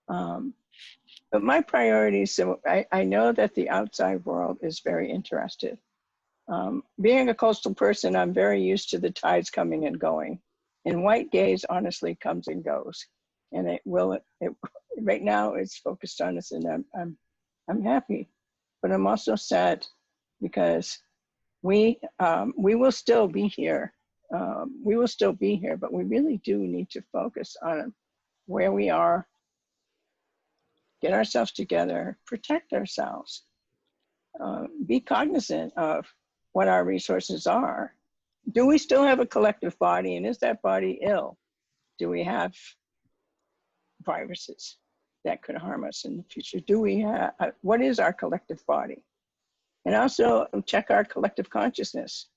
But my priorities, so I know that the outside world is very interested. Being a coastal person, I'm very used to the tides coming and going. And white gaze honestly comes and goes. And right now it's focused on us, and I'm happy. But I'm also sad because we will still be here. We will still be here, but we really do need to focus on where we are, get ourselves together, protect ourselves, be cognizant of what our resources are. Do we still have a collective body, and is that body ill? Do we have viruses that could harm us in the future? Do we have, what is our collective body? And also check our collective consciousness.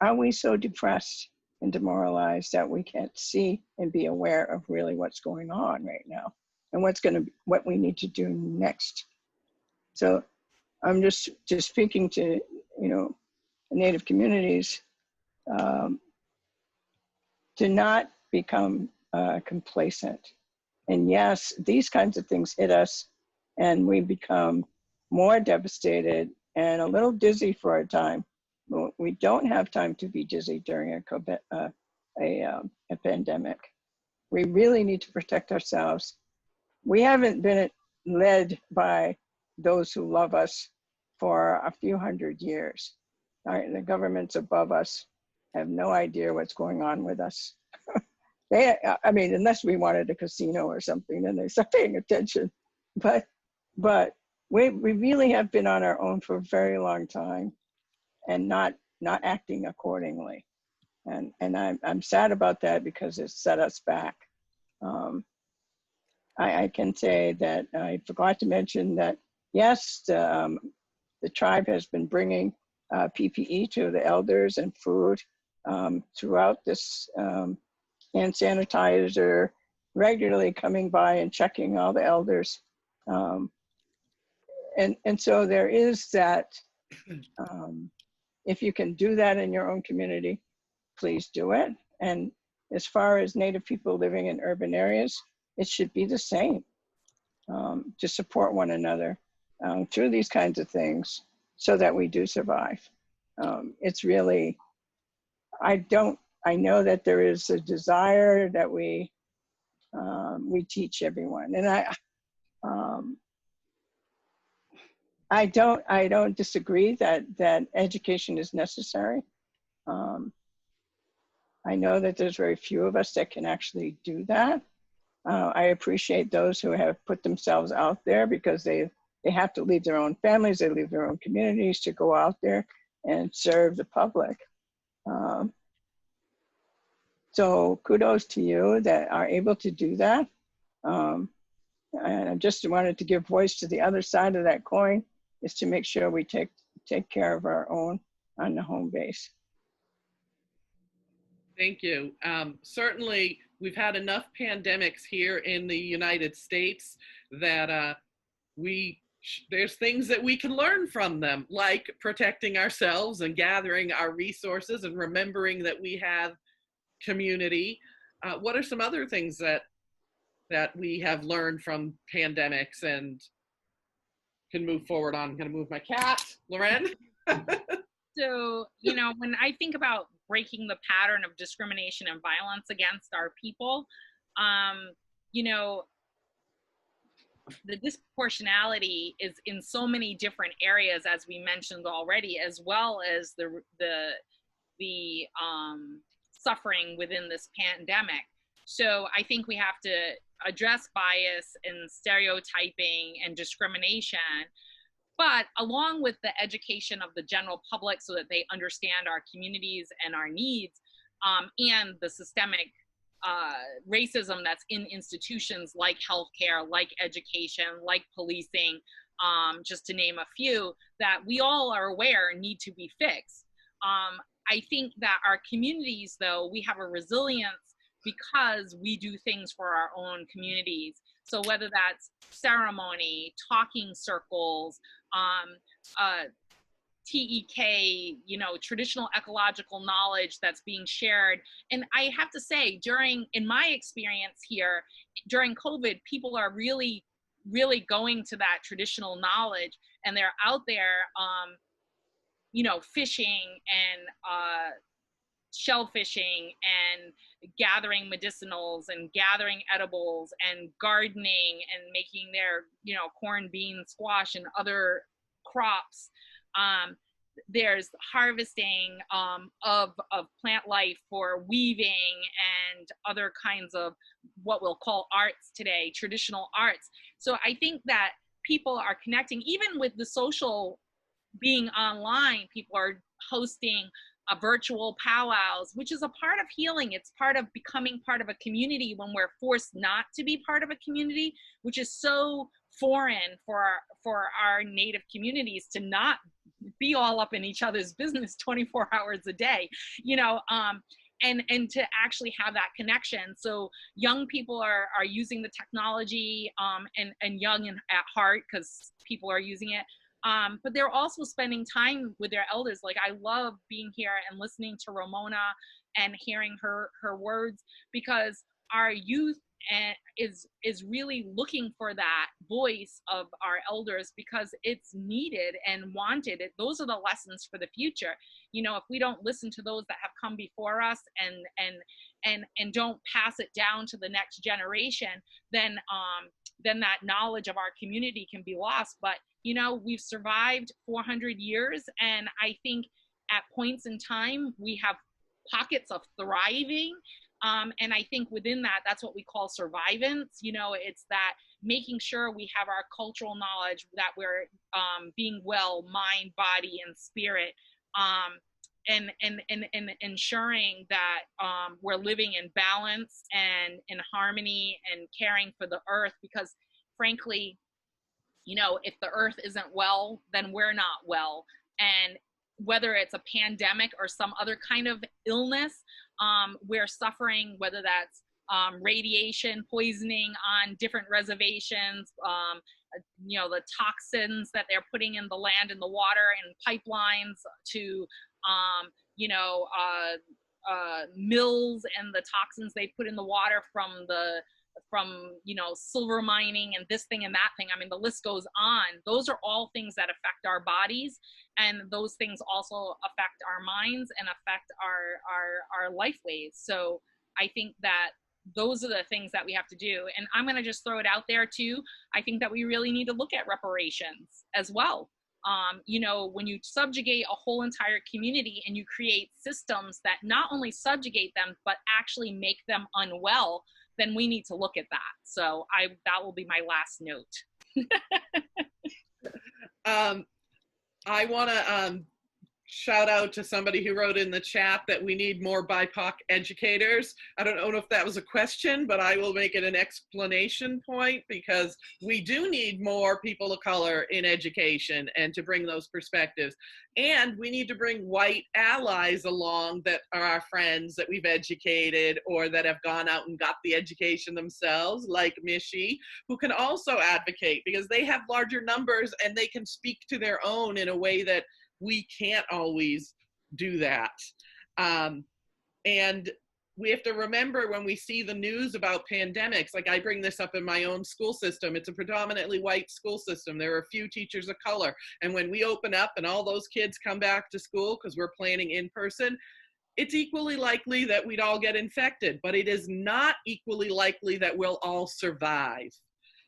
Are we so depressed and demoralized that we can't see and be aware of really what's going on right now and what we need to do next? So I'm just speaking to, Native communities. to not become complacent. And yes, these kinds of things hit us and we become more devastated and a little dizzy for a time. We don't have time to be dizzy during a pandemic. We really need to protect ourselves. We haven't been led by those who love us for a few hundred years. The governments above us have no idea what's going on with us. I mean, unless we wanted a casino or something, then they start paying attention. But we really have been on our own for a very long time and not acting accordingly. And I'm sad about that because it set us back. I can say that I forgot to mention that, yes, the tribe has been bringing PPE to the elders and food throughout this, hand sanitizer, regularly coming by and checking all the elders. And so there is that, if you can do that in your own community, please do it. And as far as Native people living in urban areas, it should be the same, to support one another through these kinds of things so that we do survive. It's really, I know that there is a desire that we teach everyone. And I don't disagree that education is necessary. I know that there's very few of us that can actually do that. I appreciate those who have put themselves out there because they have to leave their own families, they leave their own communities to go out there and serve the public. So kudos to you that are able to do that. And I just wanted to give voice to the other side of that coin, is to make sure we take care of our own on the home base. Thank you. Certainly, we've had enough pandemics here in the United States that there's things that we can learn from them, like protecting ourselves and gathering our resources and remembering that we have community. What are some other things that we have learned from pandemics and can move forward on? I'm going to move my cat, Lorén. So, you know, when I think about breaking the pattern of discrimination and violence against our people, you know, the disproportionality is in so many different areas, as we mentioned already, as well as the suffering within this pandemic. So I think we have to address bias and stereotyping and discrimination, but along with the education of the general public so that they understand our communities and our needs, and the systemic racism that's in institutions like healthcare, like education, like policing, just to name a few, that we all are aware need to be fixed. I think that our communities, though, we have a resilience because we do things for our own communities. So whether that's ceremony, talking circles, TEK, you know, traditional ecological knowledge that's being shared. And I have to say, in my experience here, during COVID, people are really, really going to that traditional knowledge, and they're out there, you know, fishing and shellfishing and gathering medicinals and gathering edibles and gardening and making their, you know, corn, bean, squash and other crops. There's harvesting of plant life for weaving and other kinds of what we'll call arts today, traditional arts. So I think that people are connecting, even with the social being online, people are hosting virtual powwows, which is a part of healing. It's part of becoming part of a community when we're forced not to be part of a community, which is so foreign for our Native communities to not be all up in each other's business 24 hours a day, you know, and to actually have that connection. So young people are using the technology, and young at heart because people are using it. But they're also spending time with their elders. Like, I love being here and listening to Ramona and hearing her words, because our youth is really looking for that voice of our elders, because it's needed and wanted. Those are the lessons for the future. You know, if we don't listen to those that have come before us and don't pass it down to the next generation, then that knowledge of our community can be lost. But you know, we've survived 400 years, and I think at points in time we have pockets of thriving. And I think within that, that's what we call survivance. You know, it's that making sure we have our cultural knowledge, that we're being well, mind, body, and spirit, and ensuring that we're living in balance and in harmony and caring for the earth. Because frankly, you know, if the earth isn't well, then we're not well. And whether it's a pandemic or some other kind of illness, we're suffering, whether that's radiation poisoning on different reservations, you know, the toxins that they're putting in the land and the water and pipelines to, you know, mills, and the toxins they put in the water from you know, silver mining and this thing and that thing. I mean, the list goes on. Those are all things that affect our bodies, and those things also affect our minds and affect our life ways. So I think that those are the things that we have to do. And I'm going to just throw it out there too. I think that we really need to look at reparations as well. You know, when you subjugate a whole entire community and you create systems that not only subjugate them, but actually make them unwell, then we need to look at that. So that will be my last note. I want to shout out to somebody who wrote in the chat that we need more BIPOC educators. I don't know if that was a question, but I will make it an explanation point, because we do need more people of color in education and to bring those perspectives. And we need to bring white allies along that are our friends that we've educated or that have gone out and got the education themselves, like Mishy, who can also advocate, because they have larger numbers and they can speak to their own in a way that we can't always do that. And we have to remember, when we see the news about pandemics, like I bring this up in my own school system, it's a predominantly white school system. There are a few teachers of color. And when we open up and all those kids come back to school, because we're planning in person, it's equally likely that we'd all get infected, but it is not equally likely that we'll all survive.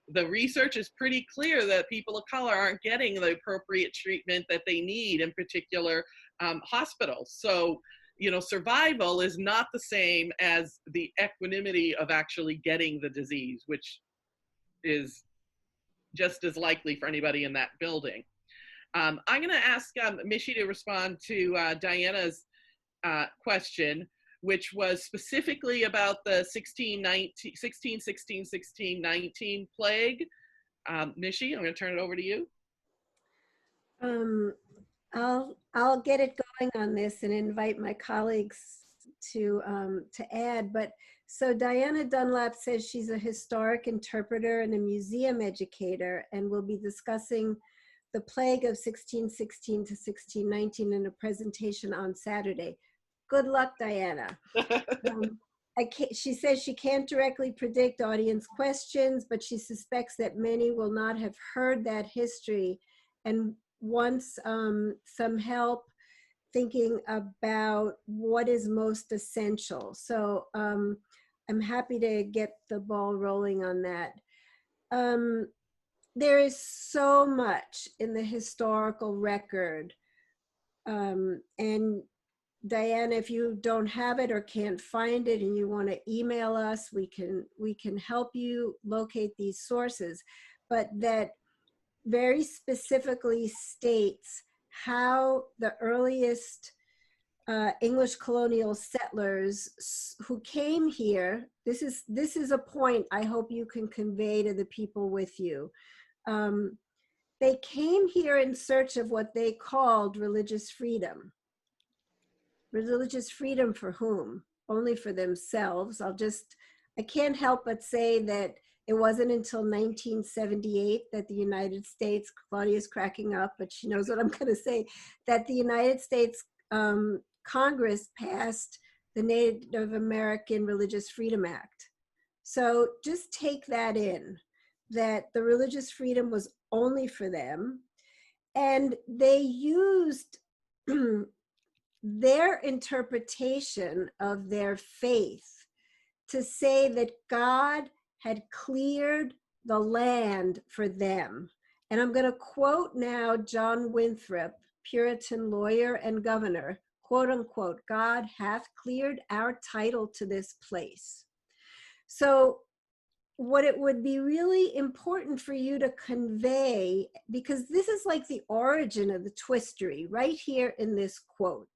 The research is pretty clear that people of color aren't getting the appropriate treatment that they need in particular hospitals. So, you know, survival is not the same as the equanimity of actually getting the disease, which is just as likely for anybody in that building. I'm going to ask Mishy to respond to Diana's question, which was specifically about the 1619 plague. Mishy, I'm going to turn it over to you. I'll get it going on this and invite my colleagues to add. But so Diana Dunlap says she's a historic interpreter and a museum educator, and will be discussing the plague of 1616 to 1619 in a presentation on Saturday. Good luck, Diana. She says she can't directly predict audience questions, but she suspects that many will not have heard that history and wants some help thinking about what is most essential. So I'm happy to get the ball rolling on that. There is so much in the historical record, and Diana, if you don't have it or can't find it and you want to email us, we can help you locate these sources, but that very specifically states how the earliest English colonial settlers who came here, this is a point I hope you can convey to the people with you. They came here in search of what they called religious freedom. Religious freedom for whom? Only for themselves. I can't help but say that it wasn't until 1978 that the United States, Claudia's cracking up, but she knows what I'm going to say, that the United States Congress passed the Native American Religious Freedom Act. So just take that in, that the religious freedom was only for them. And they used their interpretation of their faith to say that God had cleared the land for them. And I'm going to quote now John Winthrop, Puritan lawyer and governor, quote unquote, "God hath cleared our title to this place." So what it would be really important for you to convey, because this is like the origin of the twistery right here in this quote.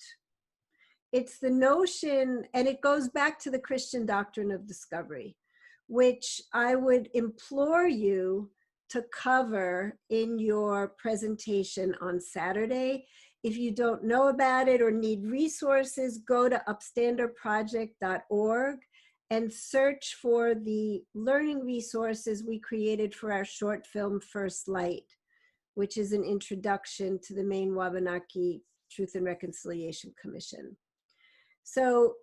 It's the notion, and it goes back to the Christian doctrine of discovery, which I would implore you to cover in your presentation on Saturday. If you don't know about it or need resources, go to upstanderproject.org and search for the learning resources we created for our short film, First Light, which is an introduction to the Maine Wabanaki Truth and Reconciliation Commission. So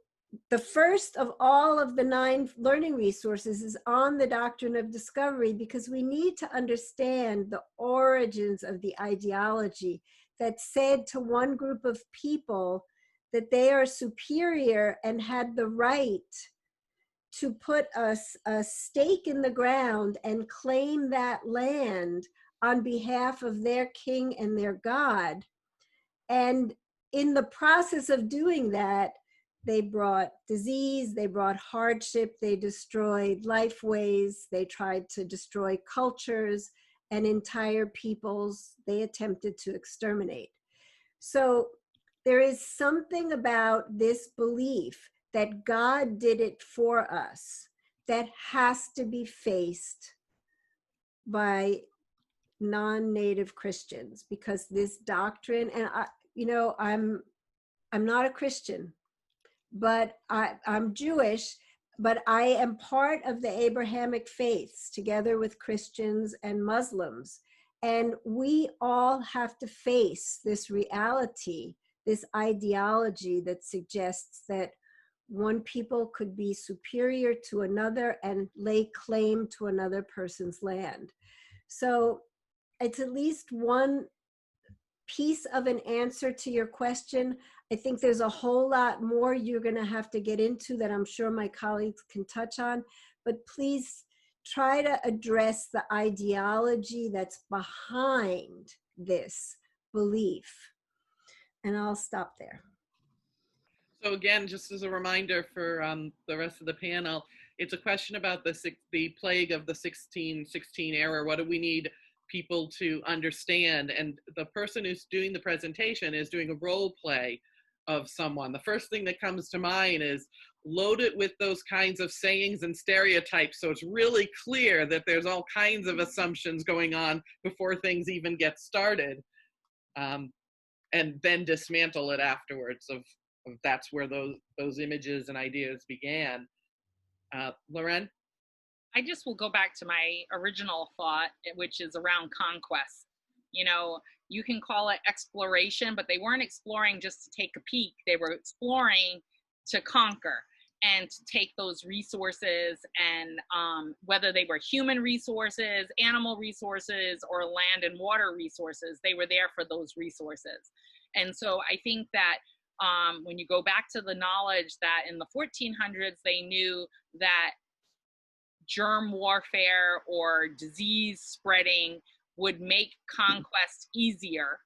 the first of all of the 9 learning resources is on the Doctrine of Discovery, because we need to understand the origins of the ideology that said to one group of people that they are superior and had the right to put a stake in the ground and claim that land on behalf of their king and their God. And in the process of doing that, they brought disease, they brought hardship, they destroyed lifeways, they tried to destroy cultures and entire peoples they attempted to exterminate. So there is something about this belief that God did it for us that has to be faced by non-native Christians, because this doctrine, and I'm not a Christian, but I'm Jewish, but I am part of the Abrahamic faiths together with Christians and Muslims. And we all have to face this reality, this ideology that suggests that one people could be superior to another and lay claim to another person's land. So it's at least one piece of an answer to your question. I think there's a whole lot more you're going to have to get into that I'm sure my colleagues can touch on, but please try to address the ideology that's behind this belief. And I'll stop there. So again, just as a reminder for the rest of the panel, it's a question about the plague of the 1616 era. What do we need people to understand? And the person who's doing the presentation is doing a role play of someone. The first thing that comes to mind is load it with those kinds of sayings and stereotypes, so it's really clear that there's all kinds of assumptions going on before things even get started, and then dismantle it afterwards of that's where those images and ideas began. Lorén? I just will go back to my original thought, which is around conquest. You can call it exploration, but they weren't exploring just to take a peek. They were exploring to conquer and to take those resources, and whether they were human resources, animal resources, or land and water resources, they were there for those resources. And so I think that when you go back to the knowledge that in the 1400s, they knew that germ warfare or disease spreading would make conquest easier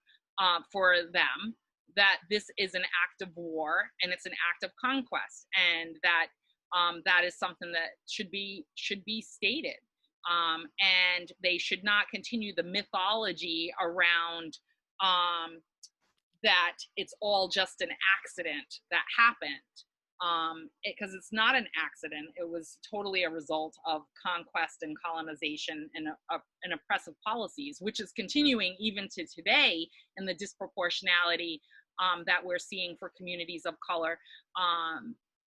for them, that this is an act of war and it's an act of conquest, and that that is something that should be stated, and they should not continue the mythology around that it's all just an accident that happened, because it's not an accident. It was totally a result of conquest and colonization and oppressive policies, which is continuing even to today in the disproportionality that we're seeing for communities of color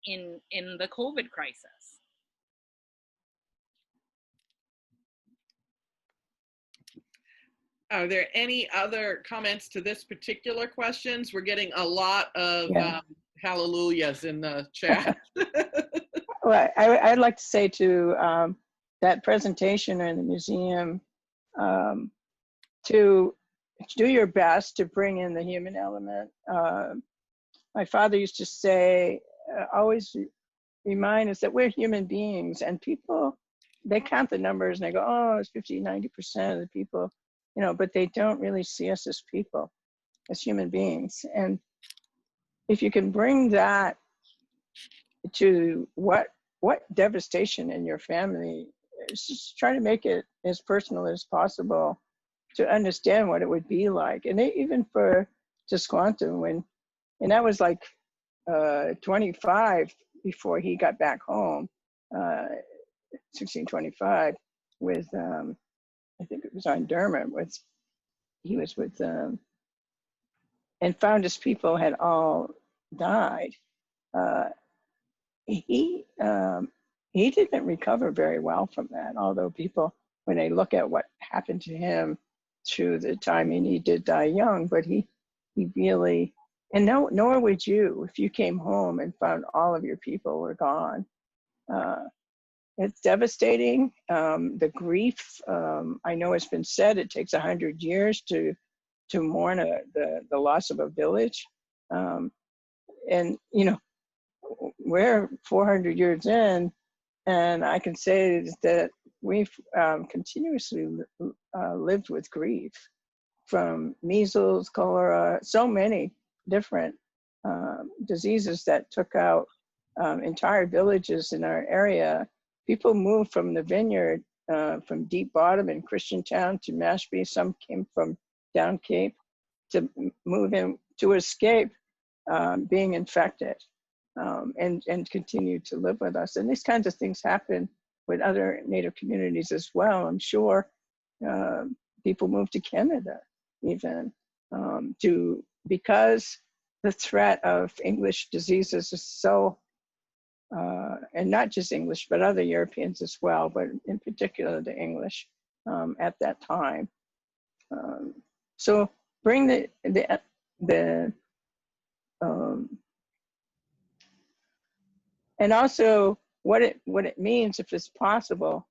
in the COVID crisis. Are there any other comments to this particular questions? We're getting a lot of hallelujahs in the chat. Well, I'd like to say to that presentation in the museum, to do your best to bring in the human element. My father used to say, always remind us that we're human beings, and people, they count the numbers and they go, oh, it's 50, 90% of the people, you know, but they don't really see us as people, as human beings. And if you can bring that to what devastation in your family, just try to make it as personal as possible to understand what it would be like. And even for Tisquantum, and that was like 25 before he got back home, 1625, with, I think it was on Dermot, he was with, and found his people had all died. He didn't recover very well from that, although people, when they look at what happened to him through the time, and he did die young, but he really, and nor would you if you came home and found all of your people were gone. It's devastating. The grief, I know it's been said, it takes 100 years to mourn the loss of a village. And, you know, we're 400 years in, and I can say that we've continuously lived with grief, from measles, cholera, so many different diseases that took out entire villages in our area. People moved from the vineyard, from Deep Bottom in Christiantown to Mashpee. Some came from Down Cape to move in to escape being infected, and continue to live with us. And these kinds of things happen with other Native communities as well. I'm sure people move to Canada even because the threat of English diseases is so, and not just English, but other Europeans as well, but in particular the English at that time. So bring the and also what it means, if it's possible.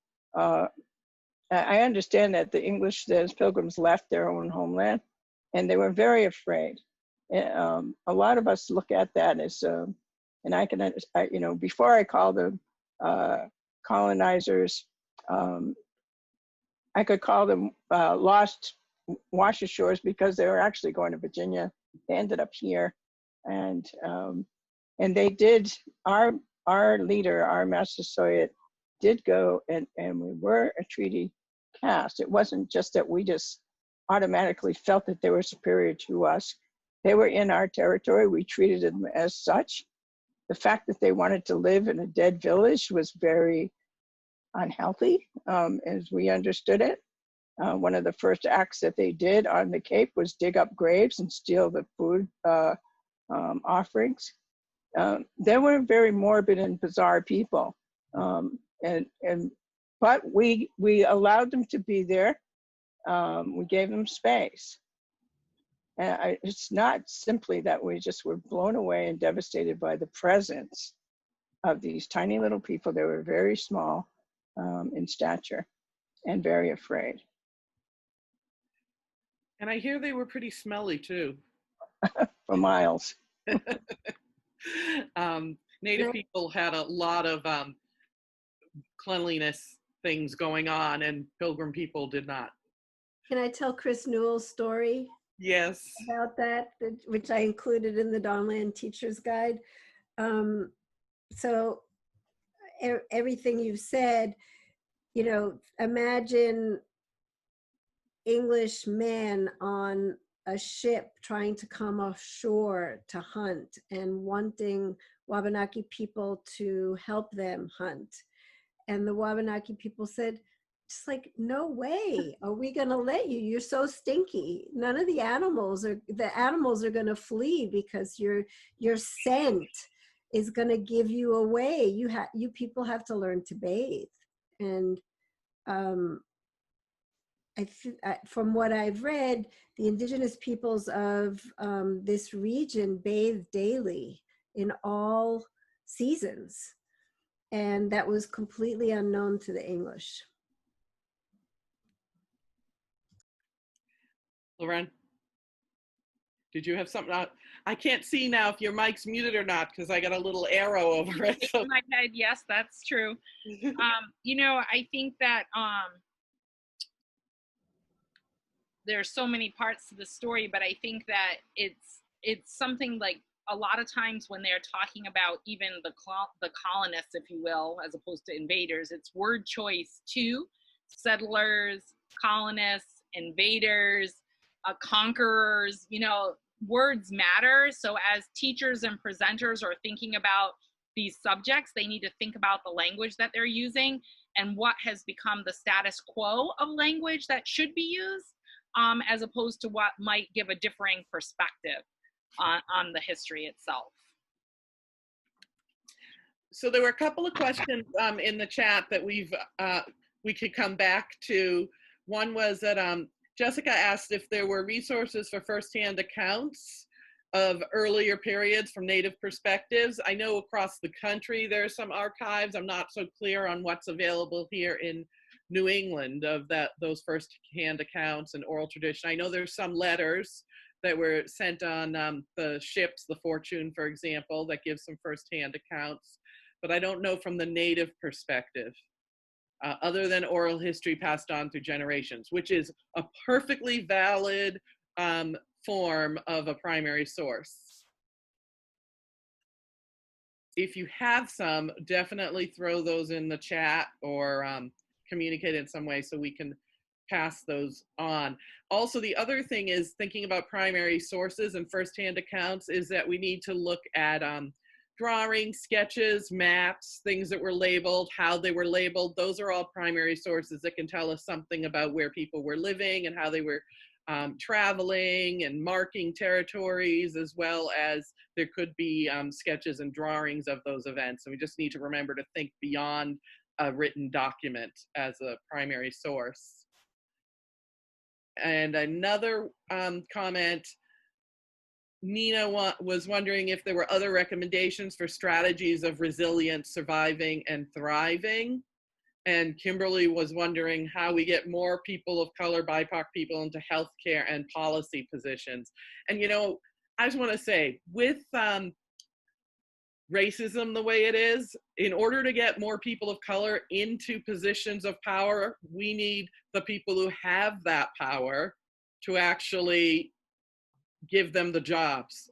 I understand that the English, as pilgrims, left their own homeland, and they were very afraid. A lot of us look at that as, and I can, you know, before I call them colonizers, I could call them lost wash ashores, because they were actually going to Virginia. They ended up here, and they did. Our leader, our Massasoit, did go, and we were a treaty caste. It wasn't just that we just automatically felt that they were superior to us. They were in our territory. We treated them as such. The fact that they wanted to live in a dead village was very unhealthy, as we understood it. One of the first acts that they did on the Cape was dig up graves and steal the food offerings. They were very morbid and bizarre people, but we allowed them to be there. We gave them space. And it's not simply that we just were blown away and devastated by the presence of these tiny little people. They were very small in stature and very afraid. And I hear they were pretty smelly too. For miles. Native people had a lot of cleanliness things going on, and Pilgrim people did not. Can I tell Chris Newell's story? Yes. About that, which I included in the Dawnland Teacher's Guide. So everything you've said, you know, imagine English men on a ship trying to come offshore to hunt and wanting Wabanaki people to help them hunt. And the Wabanaki people said, just like, no way are we gonna let you. You're so stinky. None of the animals are gonna flee because your scent is gonna give you away. You people have to learn to bathe. And from what I've read, the indigenous peoples of this region bathe daily in all seasons. And that was completely unknown to the English. Lorén, did you have something out? I can't see now if your mic's muted or not because I got a little arrow over it. So. In my head, yes, that's true. You know, I think that there's so many parts to the story, but I think that it's something like a lot of times when they're talking about even the colonists, if you will, as opposed to invaders, it's word choice too. Settlers, colonists, invaders, conquerors, you know, words matter. So as teachers and presenters are thinking about these subjects, they need to think about the language that they're using and what has become the status quo of language that should be used, as opposed to what might give a differing perspective on the history itself. So there were a couple of questions in the chat that we could come back to. One was that Jessica asked if there were resources for firsthand accounts of earlier periods from Native perspectives. I know across the country there are some archives. I'm not so clear on what's available here in New England of those firsthand accounts and oral tradition. I know there's some letters that were sent on the ships, the Fortune, for example, that give some firsthand accounts, but I don't know from the Native perspective. Other than oral history passed on through generations, which is a perfectly valid form of a primary source. If you have some, definitely throw those in the chat or communicate in some way so we can pass those on. Also, the other thing is thinking about primary sources and firsthand accounts is that we need to look at drawings, sketches, maps, things that were labeled, how they were labeled. Those are all primary sources that can tell us something about where people were living and how they were traveling and marking territories, as well as there could be sketches and drawings of those events. And we just need to remember to think beyond a written document as a primary source. And another comment, Nina was wondering if there were other recommendations for strategies of resilience, surviving, and thriving. And Kimberly was wondering how we get more people of color, BIPOC people into healthcare and policy positions. And, you know, I just want to say, with racism the way it is, in order to get more people of color into positions of power, we need the people who have that power to actually give them the jobs,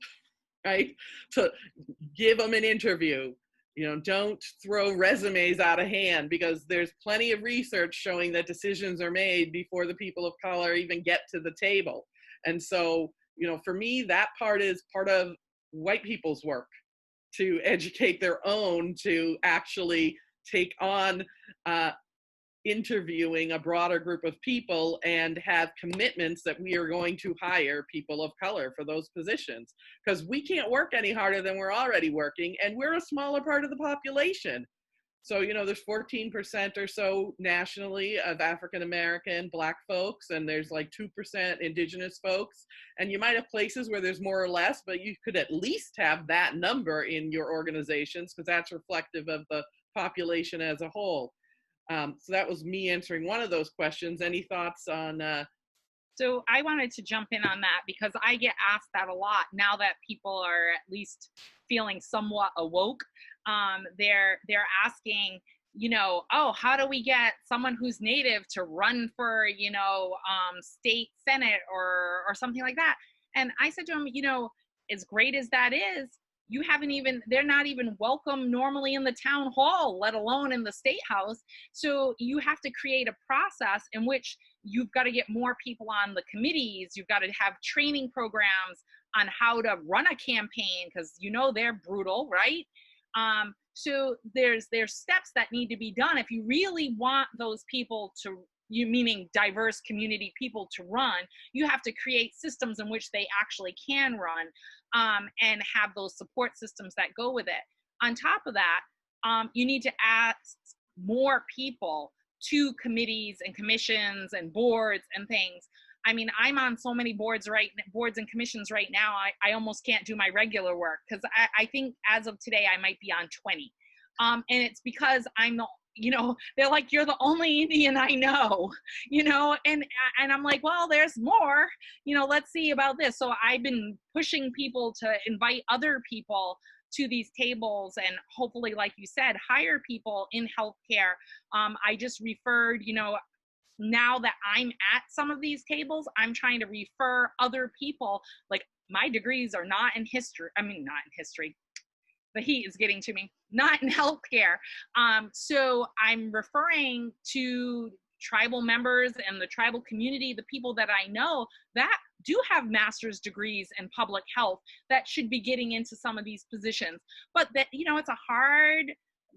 right? To give them an interview. You know, don't throw resumes out of hand, because there's plenty of research showing that decisions are made before the people of color even get to the table. And so, you know, for me, that part is part of white people's work, to educate their own to actually take on interviewing a broader group of people and have commitments that we are going to hire people of color for those positions, because we can't work any harder than we're already working, and we're a smaller part of the population. So, you know, there's 14% or so nationally of African American Black folks, and there's like 2% Indigenous folks. And you might have places where there's more or less, but you could at least have that number in your organizations, because that's reflective of the population as a whole. So that was me answering one of those questions. Any thoughts on? So I wanted to jump in on that, because I get asked that a lot now that people are at least feeling somewhat awoke. They're asking, you know, oh, how do we get someone who's Native to run for, you know, state senate or something like that? And I said to them, you know, as great as that is, you haven't even, they're not even welcome normally in the town hall, let alone in the state house. So you have to create a process in which you've got to get more people on the committees. You've got to have training programs on how to run a campaign, because you know they're brutal, right? So there's steps that need to be done if you really want those people to, meaning diverse community people, to run. You have to create systems in which they actually can run, and have those support systems that go with it. On top of that, you need to ask more people to committees and commissions and boards and things, I mean, I'm on so many boards and commissions right now, I almost can't do my regular work, because I think as of today, I might be on 20. And it's because I'm the, you know, they're like, you're the only Indian I know, you know, and I'm like, well, there's more, you know, let's see about this. So I've been pushing people to invite other people to these tables, and hopefully, like you said, hire people in healthcare. I just referred, you know, now that I'm at some of these tables, I'm trying to refer other people. Like, my degrees are not in history. I mean, not in history. The heat is getting to me. Not in healthcare. So I'm referring to tribal members and the tribal community, the people that I know that do have master's degrees in public health that should be getting into some of these positions. But that, you know, it's a hard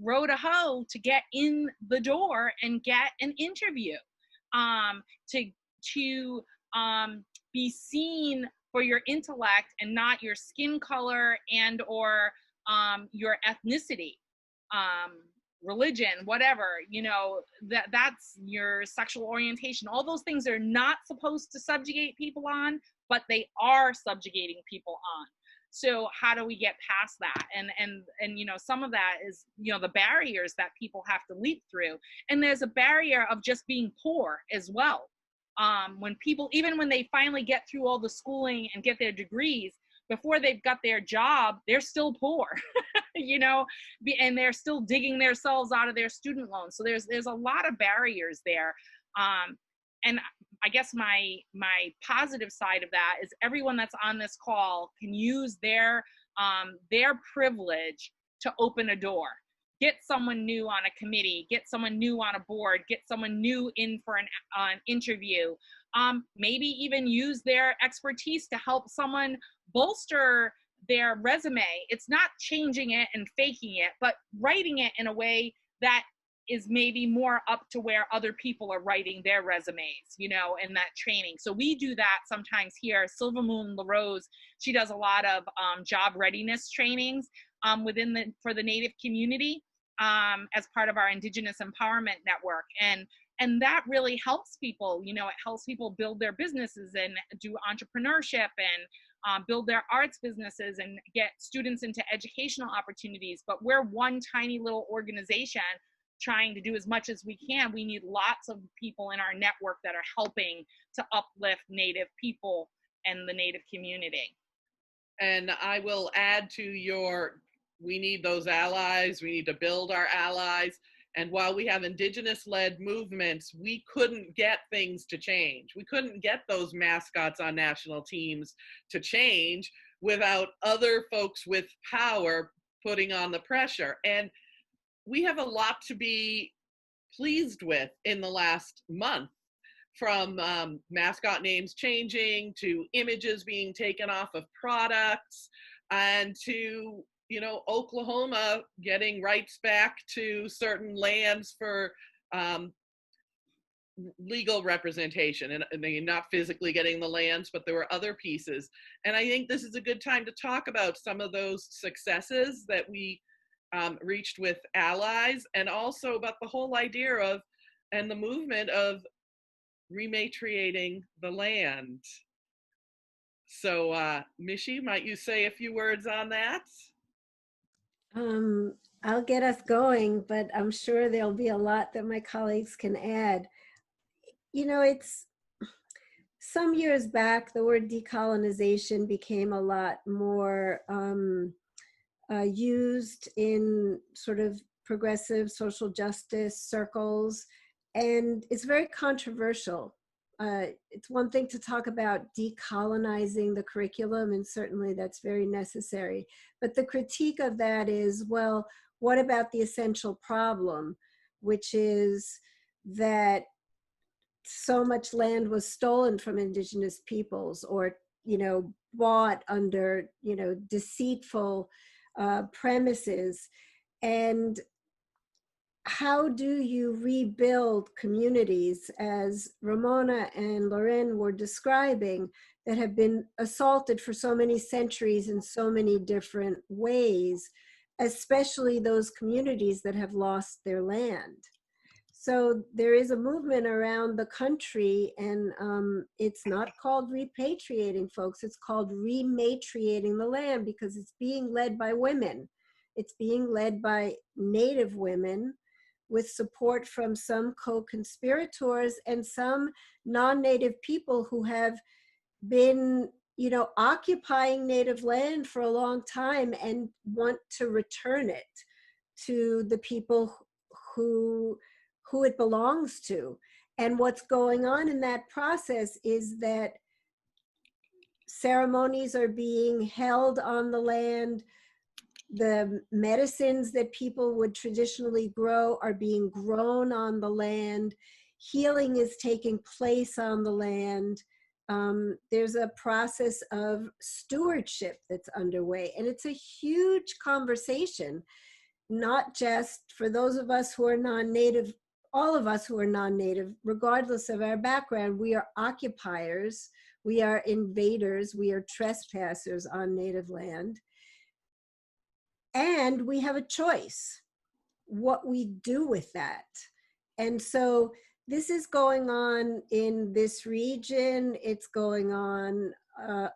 row to hoe to get in the door and get an interview. To be seen for your intellect and not your skin color and or your ethnicity, religion, whatever, you know, that's your sexual orientation. All those things are not supposed to subjugate people on, but they are subjugating people on. So how do we get past that? And you know, some of that is, you know, the barriers that people have to leap through. And there's a barrier of just being poor as well. When people, even when they finally get through all the schooling and get their degrees, before they've got their job, they're still poor, you know, and they're still digging themselves out of their student loans. So there's a lot of barriers there. And I guess my positive side of that is everyone that's on this call can use their privilege to open a door. Get someone new on a committee, get someone new on a board, get someone new in for an interview. Maybe even use their expertise to help someone bolster their resume. It's not changing it and faking it, but writing it in a way that is maybe more up to where other people are writing their resumes, you know, and that training. So we do that sometimes here. Silver Moon LaRose, she does a lot of job readiness trainings for the Native community as part of our Indigenous Empowerment Network. And that really helps people, you know, it helps people build their businesses and do entrepreneurship and build their arts businesses and get students into educational opportunities. But we're one tiny little organization trying to do as much as we can. We need lots of people in our network that are helping to uplift Native people and the Native community. And I will add to we need those allies. We need to build our allies. And while we have Indigenous-led movements, we couldn't get things to change. We couldn't get those mascots on national teams to change without other folks with power putting on the pressure. And we have a lot to be pleased with in the last month, from mascot names changing to images being taken off of products, and to, you know, Oklahoma getting rights back to certain lands for legal representation. And I mean, not physically getting the lands, but there were other pieces. And I think this is a good time to talk about some of those successes that we reached with allies, and also about the whole idea of, and the movement of, rematriating the land. So Mishy, might you say a few words on that? I'll get us going, but I'm sure there'll be a lot that my colleagues can add. You know, it's some years back, the word decolonization became a lot more used in sort of progressive social justice circles, and it's very controversial. It's one thing to talk about decolonizing the curriculum, and certainly that's very necessary. But the critique of that is, well, what about the essential problem, which is that so much land was stolen from Indigenous peoples, or, you know, bought under, you know, deceitful premises. And how do you rebuild communities, as Ramona and Lorén were describing, that have been assaulted for so many centuries in so many different ways, especially those communities that have lost their land? So there is a movement around the country, and it's not called repatriating, folks. It's called rematriating the land, because it's being led by women. It's being led by Native women with support from some co-conspirators and some non-Native people who have been, occupying Native land for a long time and want to return it to the people who it belongs to. And what's going on in that process is that ceremonies are being held on the land. The medicines that people would traditionally grow are being grown on the land. Healing is taking place on the land. There's a process of stewardship that's underway, and it's a huge conversation, not just for those of us who are non-Native. All of us who are non-Native, regardless of our background, we are occupiers, we are invaders, we are trespassers on Native land. And we have a choice what we do with that. And so this is going on in this region. It's going on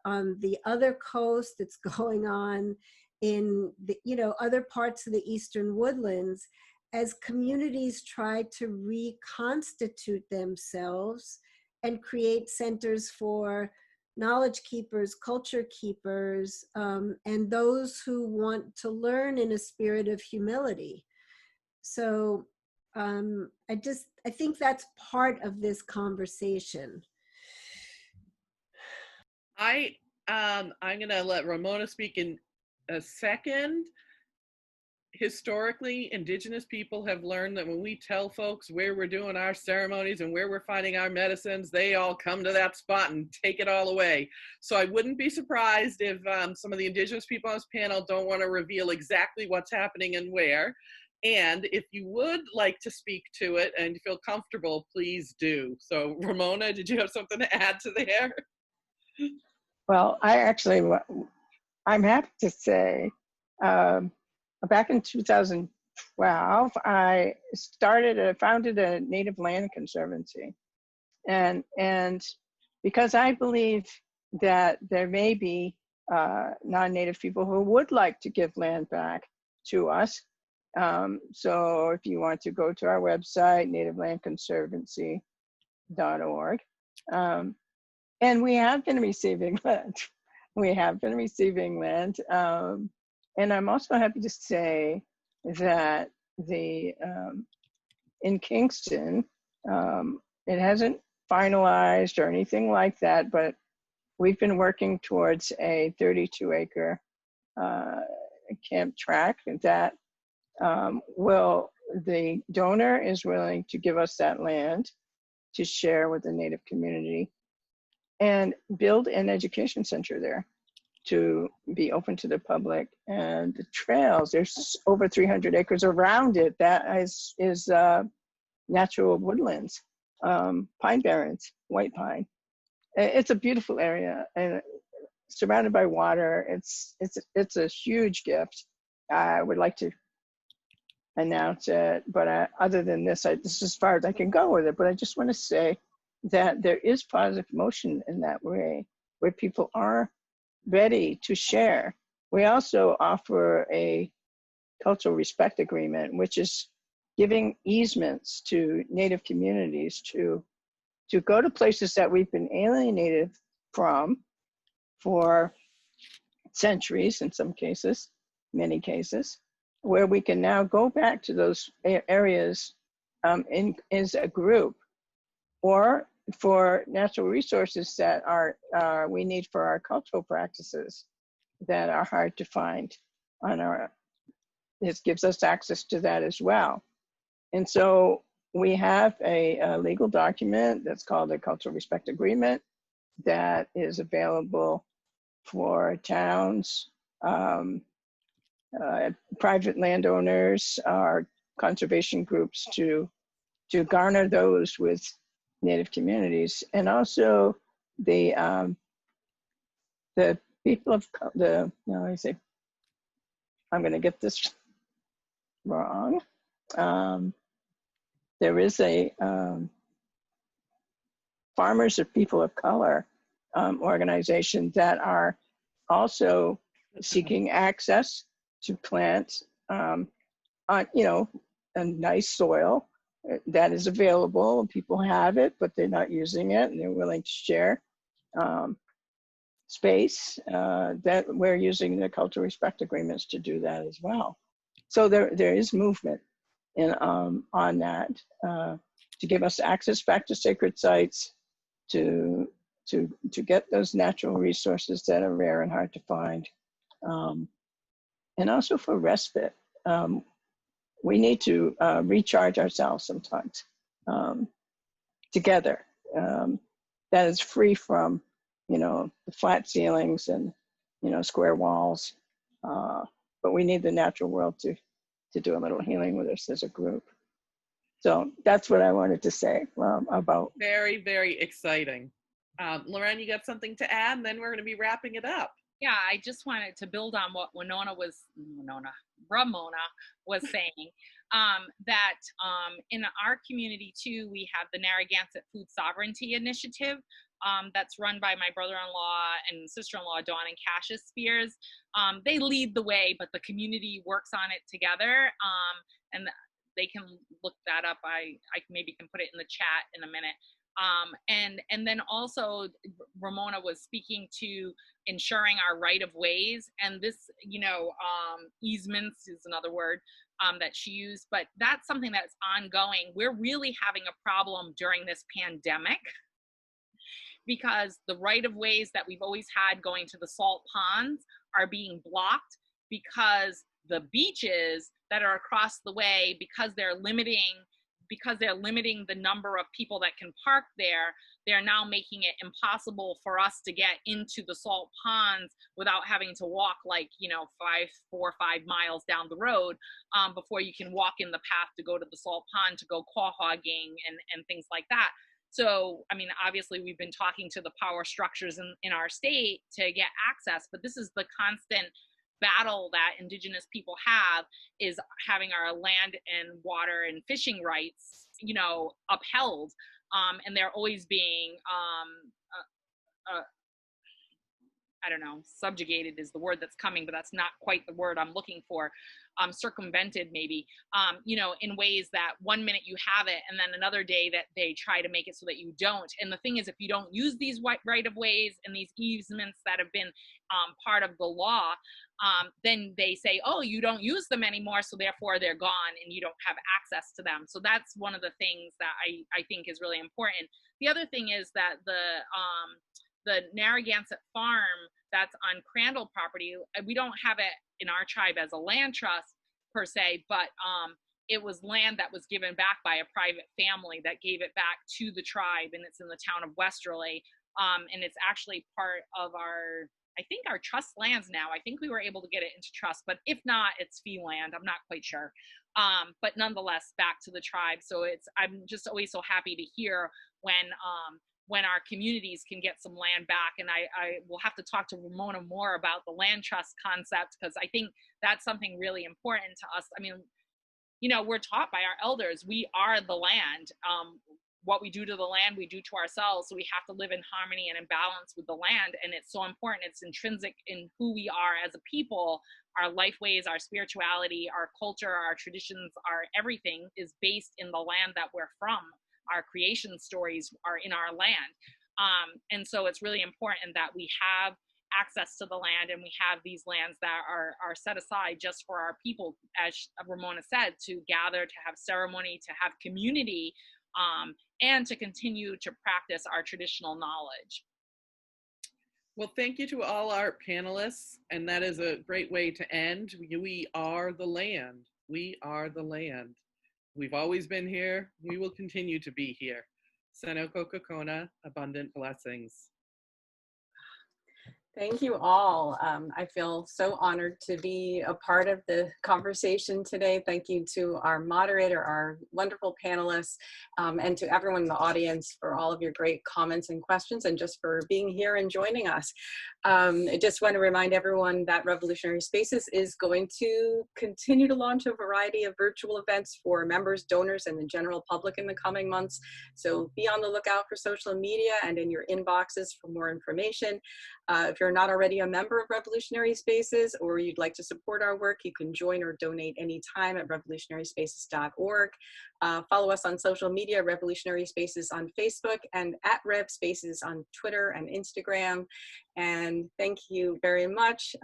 the other coast. It's going on in the, other parts of the Eastern Woodlands, as communities try to reconstitute themselves and create centers for knowledge keepers, culture keepers, and those who want to learn in a spirit of humility. So I think that's part of this conversation. I'm gonna let Ramona speak in a second. Historically, Indigenous people have learned that when we tell folks where we're doing our ceremonies and where we're finding our medicines, they all come to that spot and take it all away. So I wouldn't be surprised if some of the Indigenous people on this panel don't want to reveal exactly what's happening and where. And if you would like to speak to it and feel comfortable, please do. So Ramona, did you have something to add to there? Well, I'm happy to say, back in 2012, I founded a Native Land Conservancy. And because I believe that there may be non-Native people who would like to give land back to us. So if you want to go to our website, nativelandconservancy.org, and we have been receiving land. We have been receiving land. And I'm also happy to say that in Kingston, it hasn't finalized or anything like that, but we've been working towards a 32-acre camp tract that the donor is willing to give us that land to share with the Native community and build an education center there to be open to the public. And the trails, there's over 300 acres around it that is natural woodlands, pine barrens, white pine. It's a beautiful area and surrounded by water. It's a huge gift. I would like to announce it, but other than this, this is as far as I can go with it. But I just want to say that there is positive motion in that way, where people are ready to share. We also offer a cultural respect agreement, which is giving easements to Native communities to go to places that we've been alienated from for centuries, in some cases, many cases, where we can now go back to those areas as a group, or for natural resources that we need for our cultural practices that are hard to find this gives us access to that as well. And so we have a legal document that's called a Cultural Respect Agreement that is available for towns, private landowners, or conservation groups to garner those with Native communities, and also the people of I'm going to get this wrong. there is a Farmers of People of Color organization that are also seeking access to plants on, you know, a nice soil that is available. People have it, but they're not using it, and they're willing to share space that we're using the cultural respect agreements to do that as well. So there is movement on that to give us access back to sacred sites, to get those natural resources that are rare and hard to find, and also for respite. We need to recharge ourselves sometimes together. That is free from, you know, the flat ceilings and, you know, square walls. But we need the natural world to do a little healing with us as a group. So that's what I wanted to say about. Very, very exciting. Lorén, you got something to add? And then we're going to be wrapping it up. Yeah, I just wanted to build on what Ramona was saying, that in our community too, we have the Narragansett Food Sovereignty Initiative that's run by my brother-in-law and sister-in-law, Dawn and Cassius Spears. They lead the way, but the community works on it together. And they can look that up. I maybe can put it in the chat in a minute. And then also Ramona was speaking to ensuring our right of ways, and this, you know, easements is another word that she used, but that's something that's ongoing. We're really having a problem during this pandemic because the right of ways that we've always had going to the salt ponds are being blocked because the beaches that are across the way, because they're limiting the number of people that can park there, they're now making it impossible for us to get into the salt ponds without having to walk, like, you know, 4 or 5 miles down the road before you can walk in the path to go to the salt pond to go quahogging and things like that. So, I mean, obviously we've been talking to the power structures in our state to get access, but this is the constant battle that Indigenous people have, is having our land and water and fishing rights, you know, upheld. And they're always being, I don't know, subjugated is the word that's coming, but that's not quite the word I'm looking for. Circumvented maybe, you know, in ways that one minute you have it and then another day that they try to make it so that you don't. And the thing is, if you don't use these right of ways and these easements that have been part of the law, then they say, oh, you don't use them anymore, so therefore they're gone and you don't have access to them. So that's one of the things that I think is really important. The other thing is that the Narragansett farm that's on Crandall property, we don't have it in our tribe as a land trust per se, but it was land that was given back by a private family that gave it back to the tribe, and it's in the town of Westerly, and it's actually part of our, I think, our trust lands now. I think we were able to get it into trust, but if not, it's fee land. I'm not quite sure. But nonetheless, back to the tribe. So I'm just always so happy to hear when our communities can get some land back. And I will have to talk to Ramona more about the land trust concept, because I think that's something really important to us. I mean, you know, we're taught by our elders, we are the land. What we do to the land, we do to ourselves. So we have to live in harmony and in balance with the land. And it's so important. It's intrinsic in who we are as a people. Our life ways, our spirituality, our culture, our traditions, our everything is based in the land that we're from. Our creation stories are in our land. And so it's really important that we have access to the land, and we have these lands that are set aside just for our people, as Ramona said, to gather, to have ceremony, to have community, and to continue to practice our traditional knowledge. Well, thank you to all our panelists, and that is a great way to end. We are the land. We are the land. We've always been here. We will continue to be here. Seno Kokokona, abundant blessings. Thank you all. I feel so honored to be a part of the conversation today. Thank you to our moderator, our wonderful panelists, and to everyone in the audience for all of your great comments and questions, and just for being here and joining us. I just want to remind everyone that Revolutionary Spaces is going to continue to launch a variety of virtual events for members, donors, and the general public in the coming months. So be on the lookout for social media and in your inboxes for more information. If you're not already a member of Revolutionary Spaces, or you'd like to support our work, you can join or donate anytime at revolutionaryspaces.org. Follow us on social media, Revolutionary Spaces on Facebook, and at Rev Spaces on Twitter and Instagram. And thank you very much.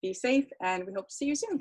Be safe, and we hope to see you soon.